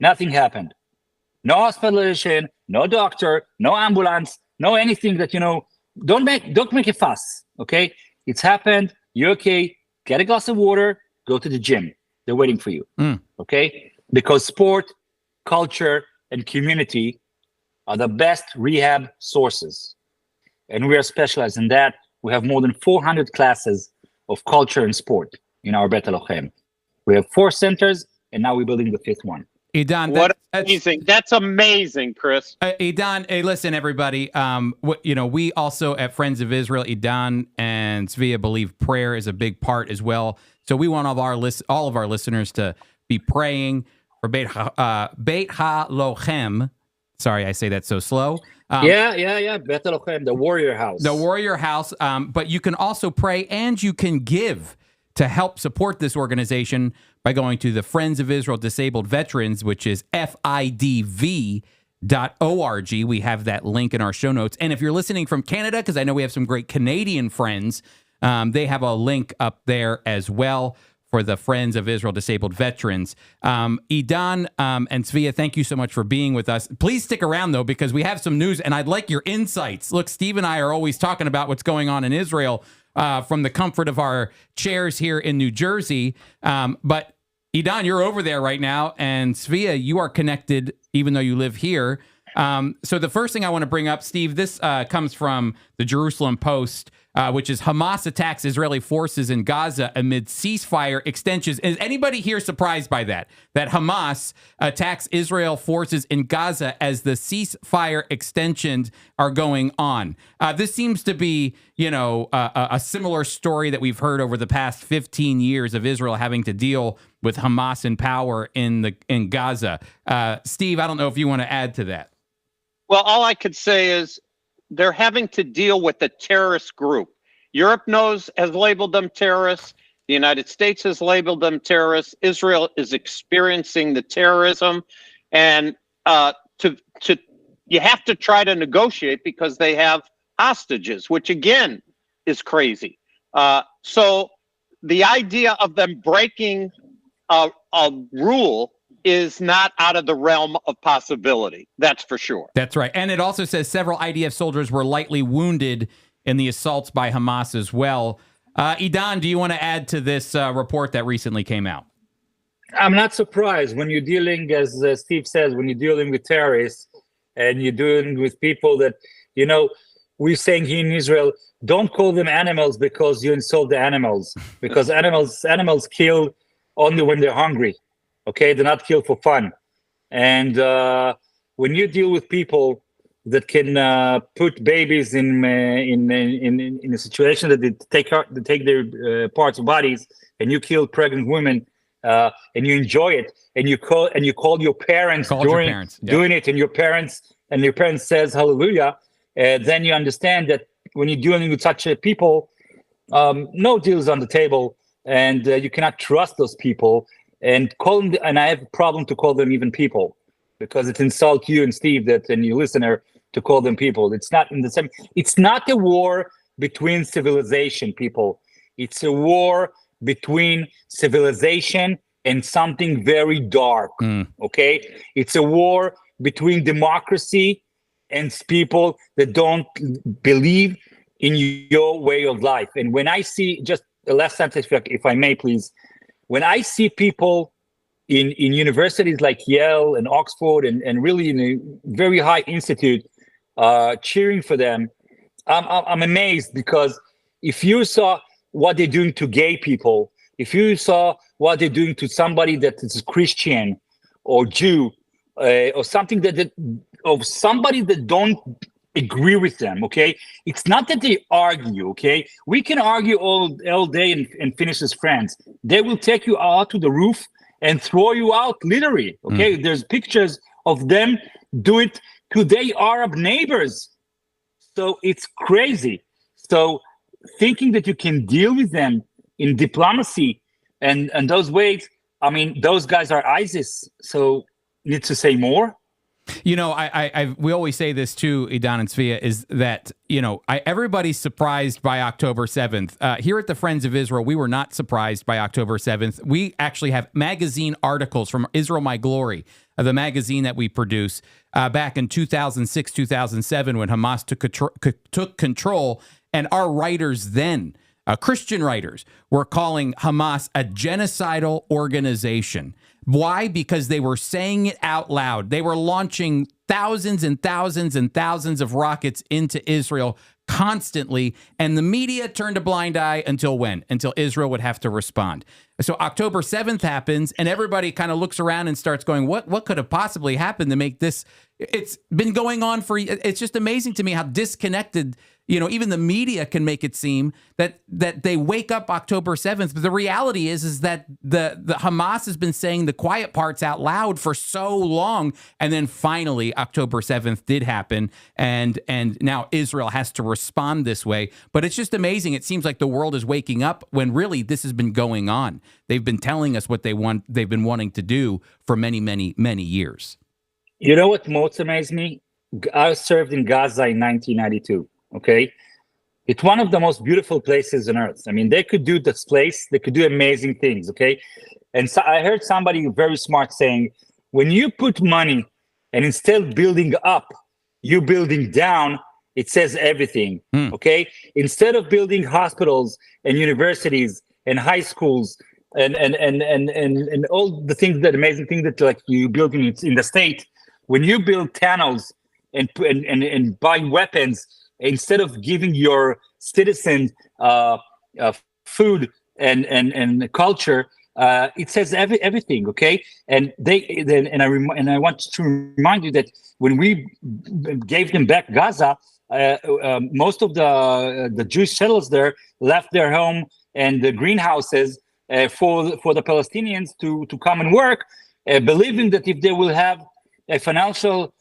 Nothing happened. No hospitalization, no doctor, no ambulance, no anything that, don't make a fuss, okay? It's happened. You're okay. Get a glass of water. Go to the gym. They're waiting for you, okay? Because sport, culture, and community are the best rehab sources. And we are specialized in that. We have more than 400 classes of culture and sport in our Beit Halochem. We have 4 centers, and now we're building the 5th one. Idan, What amazing. That's amazing, Chris. Idan, hey, listen, everybody. We also at Friends of Israel, Idan and Tzvia believe prayer is a big part as well. So we want all of our listeners to be praying for Beit Halochem. Sorry, I say that so slow. Beit Halochem, the warrior house. The warrior house. But you can also pray and you can give to help support this organization by going to the Friends of Israel Disabled Veterans, which is FIDV.org. We have that link in our show notes. And if you're listening from Canada, because I know we have some great Canadian friends, they have a link up there as well for the Friends of Israel Disabled Veterans. Idan and Tzvia, thank you so much for being with us. Please stick around, though, because we have some news, and I'd like your insights. Look, Steve and I are always talking about what's going on in Israel from the comfort of our chairs here in New Jersey. But Idan, you're over there right now, and Tzvia, you are connected even though you live here. So the first thing I want to bring up, Steve, this comes from the Jerusalem Post, which is Hamas attacks Israeli forces in Gaza amid ceasefire extensions. Is anybody here surprised by that? That Hamas attacks Israel forces in Gaza as the ceasefire extensions are going on. This seems to be, a similar story that we've heard over the past 15 years of Israel having to deal with Hamas in power in Gaza. Steve, I don't know if you want to add to that. Well, all I could say is they're having to deal with a terrorist group. Europe has labeled them terrorists. The United States has labeled them terrorists. Israel is experiencing the terrorism, and you have to try to negotiate because they have hostages, which again is crazy. So the idea of them breaking a rule is not out of the realm of possibility. That's for sure. That's right. And it also says several IDF soldiers were lightly wounded in the assaults by Hamas as well. Idan, do you want to add to this report that recently came out? I'm not surprised when you're dealing, as Steve says, when you're dealing with terrorists and you're dealing with people that, we're saying here in Israel, don't call them animals because you insult the animals, because animals kill only when they're hungry. Okay, they're not killed for fun. And when you deal with people that can put babies in a situation that they take their parts of bodies, and you kill pregnant women, and you enjoy it, and you call your parents doing it, and your parents says hallelujah, then you understand that when you're dealing with such people, no deals on the table, and you cannot trust those people. And I have a problem to call them even people, because it insults you and Steve and your listener to call them people. It's not in the same. It's not a war between civilization, people. It's a war between civilization and something very dark. Okay, it's a war between democracy and people that don't believe in your way of life. And when I see, just the last sentence, if I may, please. When I see people in universities like Yale and Oxford and really in a very high institute cheering for them, I'm amazed, because if you saw what they're doing to gay people, if you saw what they're doing to somebody that is Christian or Jew or something of somebody that don't agree with them, okay? It's not that they argue, okay? We can argue all day and finish as friends. They will take you out to the roof and throw you out, literally, okay? There's pictures of them do it to their Arab neighbors. So it's crazy. So thinking that you can deal with them in diplomacy and those ways, I mean, those guys are ISIS. So need to say more? We always say this too, Idan and Svea, is that, everybody's surprised by October 7th. Here at the Friends of Israel, we were not surprised by October 7th. We actually have magazine articles from Israel My Glory, the magazine that we produce, back in 2006, 2007, when Hamas took control. And our writers then, Christian writers, were calling Hamas a genocidal organization. Why? Because they were saying it out loud. They were launching thousands and thousands and thousands of rockets into Israel constantly, and the media turned a blind eye until when? Until Israel would have to respond. So October 7th happens, and everybody kind of looks around and starts going, what could have possibly happened to make this? It's been going on it's just amazing to me how disconnected, even the media can make it seem that they wake up October 7th. But the reality is that the Hamas has been saying the quiet parts out loud for so long. And then finally, October 7th did happen. And now Israel has to respond this way. But it's just amazing. It seems like the world is waking up when really this has been going on. They've been telling us what they've been wanting to do for many, many, many years. You know what most amazed me? I served in Gaza in 1992. Okay, it's one of the most beautiful places on earth. I mean, they could do this place. They could do amazing things. Okay, and so I heard somebody very smart saying, when you put money and instead of building up, you building down, it says everything. Okay, instead of building hospitals and universities and high schools and all the things, that amazing thing that like you build in the state, when you build tunnels and buying weapons, instead of giving your citizens food and culture, it says everything. Okay, and I want to remind you that when we gave them back Gaza, most of the Jewish settlers there left their home and the greenhouses for the Palestinians to come and work, believing that if they will have a financial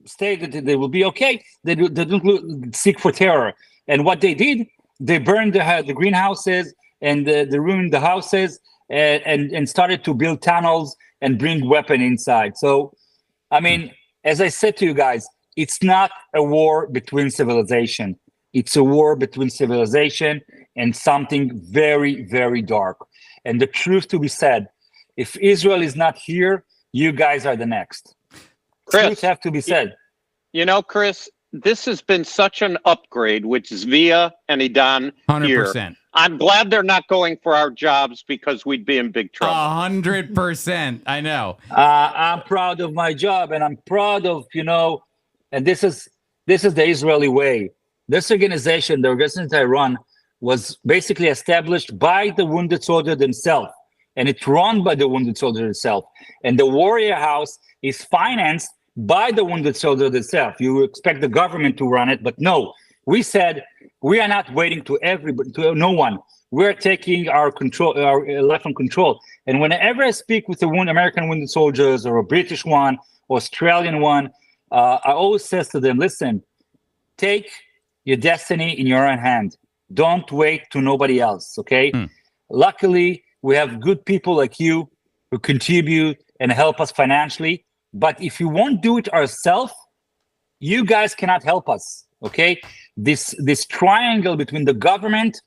state that they will be okay, they don't seek for terror. And what they did, they burned the greenhouses and they ruined the houses and started to build tunnels and bring weapon inside. So, I mean, as I said to you guys, it's not a war between civilization. It's a war between civilization and something very, very dark. And the truth to be said, if Israel is not here, you guys are the next. Chris, truth have to be said. Chris, this has been such an upgrade with Zvia and Idan here. 100%. I'm glad they're not going for our jobs because we'd be in big trouble. 100%. I know. I'm proud of my job, and I'm proud of, and this is the Israeli way. This organization, the organization I run, was basically established by the wounded soldier themselves, and it's run by the wounded soldier itself. And the Warrior House is financed by the wounded soldier themselves. You expect the government to run it, but no. We said we are not waiting to no one. We're taking our life on control. And whenever I speak with American wounded soldiers or a British one, or Australian one, I always says to them, listen, take your destiny in your own hand. Don't wait to nobody else, okay? Luckily, we have good people like you who contribute and help us financially. But if you won't do it ourselves, you guys cannot help us, okay? This triangle between the government,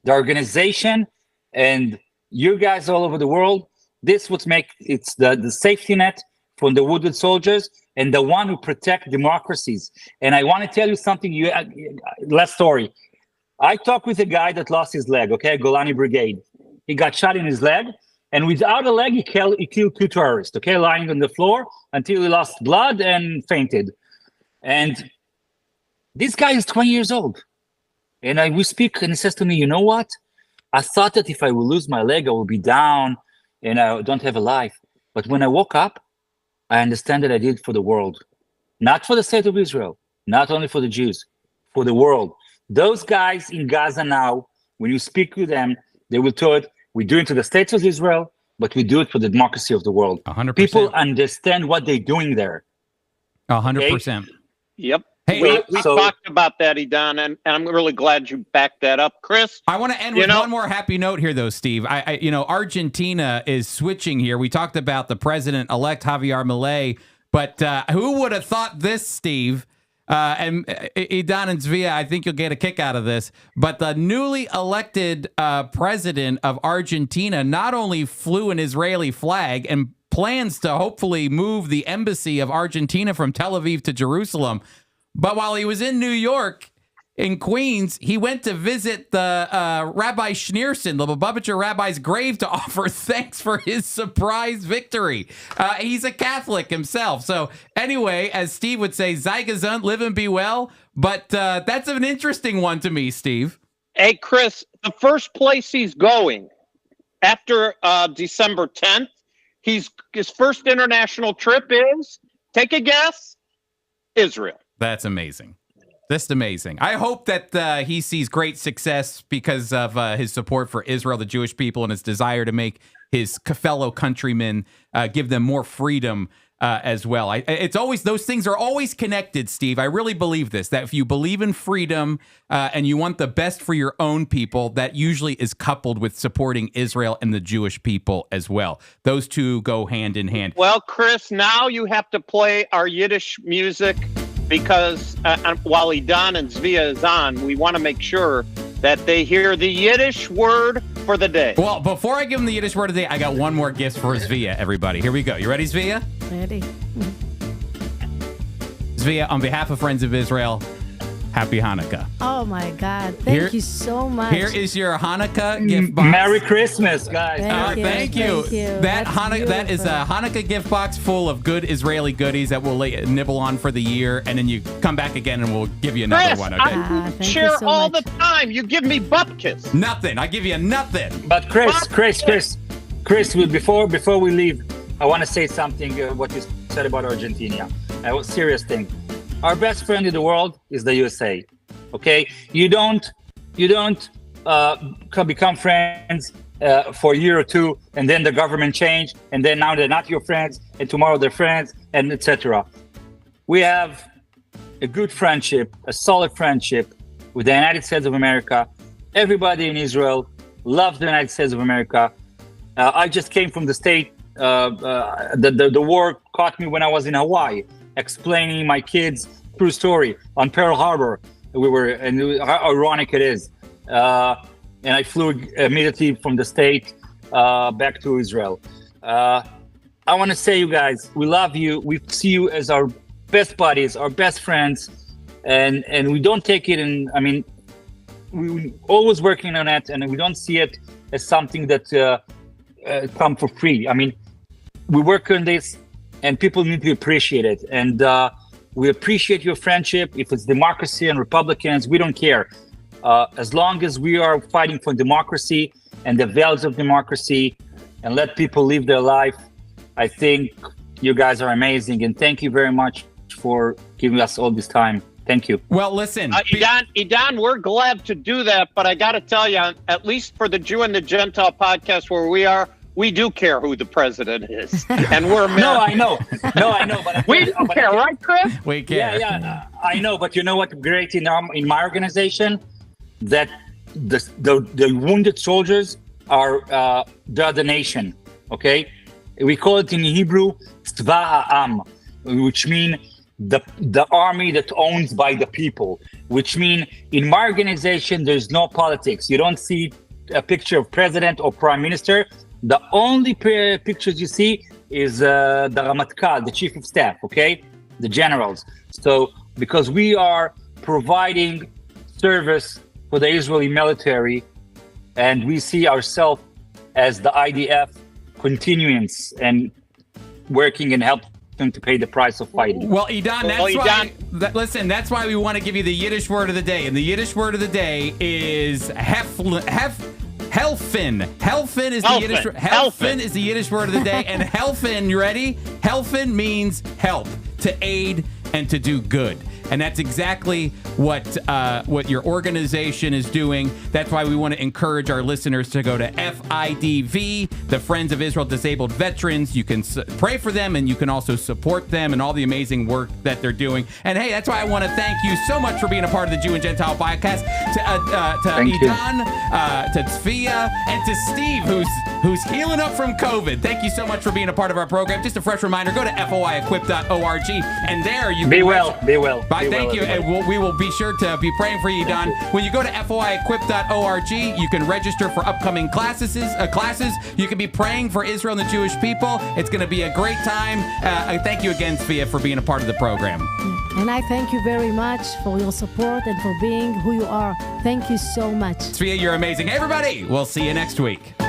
the organization, and you guys all over the world, this would make it's the safety net for the wounded soldiers and the one who protect democracies. And I want to tell you something. Last story. I talked with a guy that lost his leg, okay, Golani Brigade. He got shot in his leg, and without a leg, he killed 2 terrorists, okay, lying on the floor until he lost blood and fainted. And this guy is 20 years old. And we speak, and he says to me, you know what? I thought that if I will lose my leg, I will be down and I don't have a life. But when I woke up, I understand that I did it for the world. Not for the state of Israel, not only for the Jews, for the world. Those guys in Gaza now, when you speak with them, they will tell it, we do it to the states of Israel, but we do it for the democracy of the world. 100%. People understand what they're doing there. 100%. Okay? Yep. Hey, we talked about that, Idan, and I'm really glad you backed that up, Chris. I want to end with one more happy note here, though, Steve. Argentina is switching here. We talked about the president-elect Javier Milei, but who would have thought this, Steve? And Idan and Zvia, I think you'll get a kick out of this. But the newly elected president of Argentina not only flew an Israeli flag and plans to hopefully move the embassy of Argentina from Tel Aviv to Jerusalem, but while he was in New York, in Queens, he went to visit the Rabbi Schneerson, the Lubavitcher rabbi's grave, to offer thanks for his surprise victory. He's a Catholic himself. So anyway, as Steve would say, sei gesund, live and be well. But that's an interesting one to me, Steve. Hey, Chris, the first place he's going after December 10th, his first international trip is, take a guess, Israel. That's amazing. Just amazing. I hope that he sees great success because of his support for Israel, the Jewish people, and his desire to make his fellow countrymen give them more freedom as well. It's always, those things are always connected, Steve. I really believe this, that if you believe in freedom and you want the best for your own people, that usually is coupled with supporting Israel and the Jewish people as well. Those two go hand in hand. Well, Chris, now you have to play our Yiddish music, because while Idan and Zvia is on, we want to make sure that they hear the Yiddish word for the day. Well, before I give them the Yiddish word of the day, I got one more gift for Zvia, everybody. Here we go. You ready, Zvia? Ready. Zvia, on behalf of Friends of Israel, happy Hanukkah. Oh my God. Thank you so much. Here is your Hanukkah gift box. Merry Christmas, guys. Thank you. That is a Hanukkah gift box full of good Israeli goodies that we'll nibble on for the year, and then you come back again and we'll give you another Chris, one, okay? I share so all much. the time. You give me bupkis. Nothing. I give you nothing. But Chris, before we leave, I want to say something, what you said about Argentina. A serious thing. Our best friend in the world is the USA. Okay, you don't become friends for a year or two, and then the government change, and then now they're not your friends, and tomorrow they're friends, and etc. We have a good friendship, a solid friendship with the United States of America. Everybody in Israel loves the United States of America. I just came from the state. The war caught me when I was in Hawaii, explaining my kids' true story on Pearl Harbor. And how ironic it is. And I flew immediately from the state back to Israel. I want to say, you guys, we love you. We see you as our best buddies, our best friends. and we don't take it. And I mean, we always working on it, and we don't see it as something that come for free. I mean, we work on this, and people need to appreciate it. And we appreciate your friendship. If it's democracy and Republicans, we don't care. As long as we are fighting for democracy and the values of democracy and let people live their life, I think you guys are amazing. And thank you very much for giving us all this time. Thank you. Well, listen, Idan, we're glad to do that, but I got to tell you, at least for the Jew and the Gentile podcast where we are, we do care who the president is, and we're No, I know, but we do care, right, Chris? we care. Yeah, I know, but you know what? Great in my organization, that the wounded soldiers are the nation. Okay, we call it in Hebrew "tzva ha'am," which mean the army that owns by the people. Which mean in my organization, there's no politics. You don't see a picture of president or prime minister. The only pictures you see is the Ramatkal, the chief of staff, okay? The generals. So, because we are providing service for the Israeli military, and we see ourselves as the IDF continuance and working and helping them to pay the price of fighting. Well, Idan, that's why we want to give you the Yiddish word of the day. And the Yiddish word of the day is Helfn. Helfn is the Yiddish. Helfn is the Yiddish word of the day, and Helfn, you ready? Helfn means help, to aid, and to do good. And that's exactly what your organization is doing. That's why we want to encourage our listeners to go to FIDV, the Friends of Israel Disabled Veterans. You can pray for them, and you can also support them and all the amazing work that they're doing. And hey, that's why I want to thank you so much for being a part of the Jew and Gentile podcast. To Idan, to Tzvia, and to Steve, who's healing up from COVID. Thank you so much for being a part of our program. Just a fresh reminder: go to foiequip.org, and there you be well. Thank you, and we will be sure to be praying for you, Don. When you go to foiequip.org, you can register for upcoming classes. You can be praying for Israel and the Jewish people. It's going to be a great time. Thank you again, Tzvia, for being a part of the program. And I thank you very much for your support and for being who you are. Thank you so much. Tzvia, you're amazing. Hey, everybody, we'll see you next week.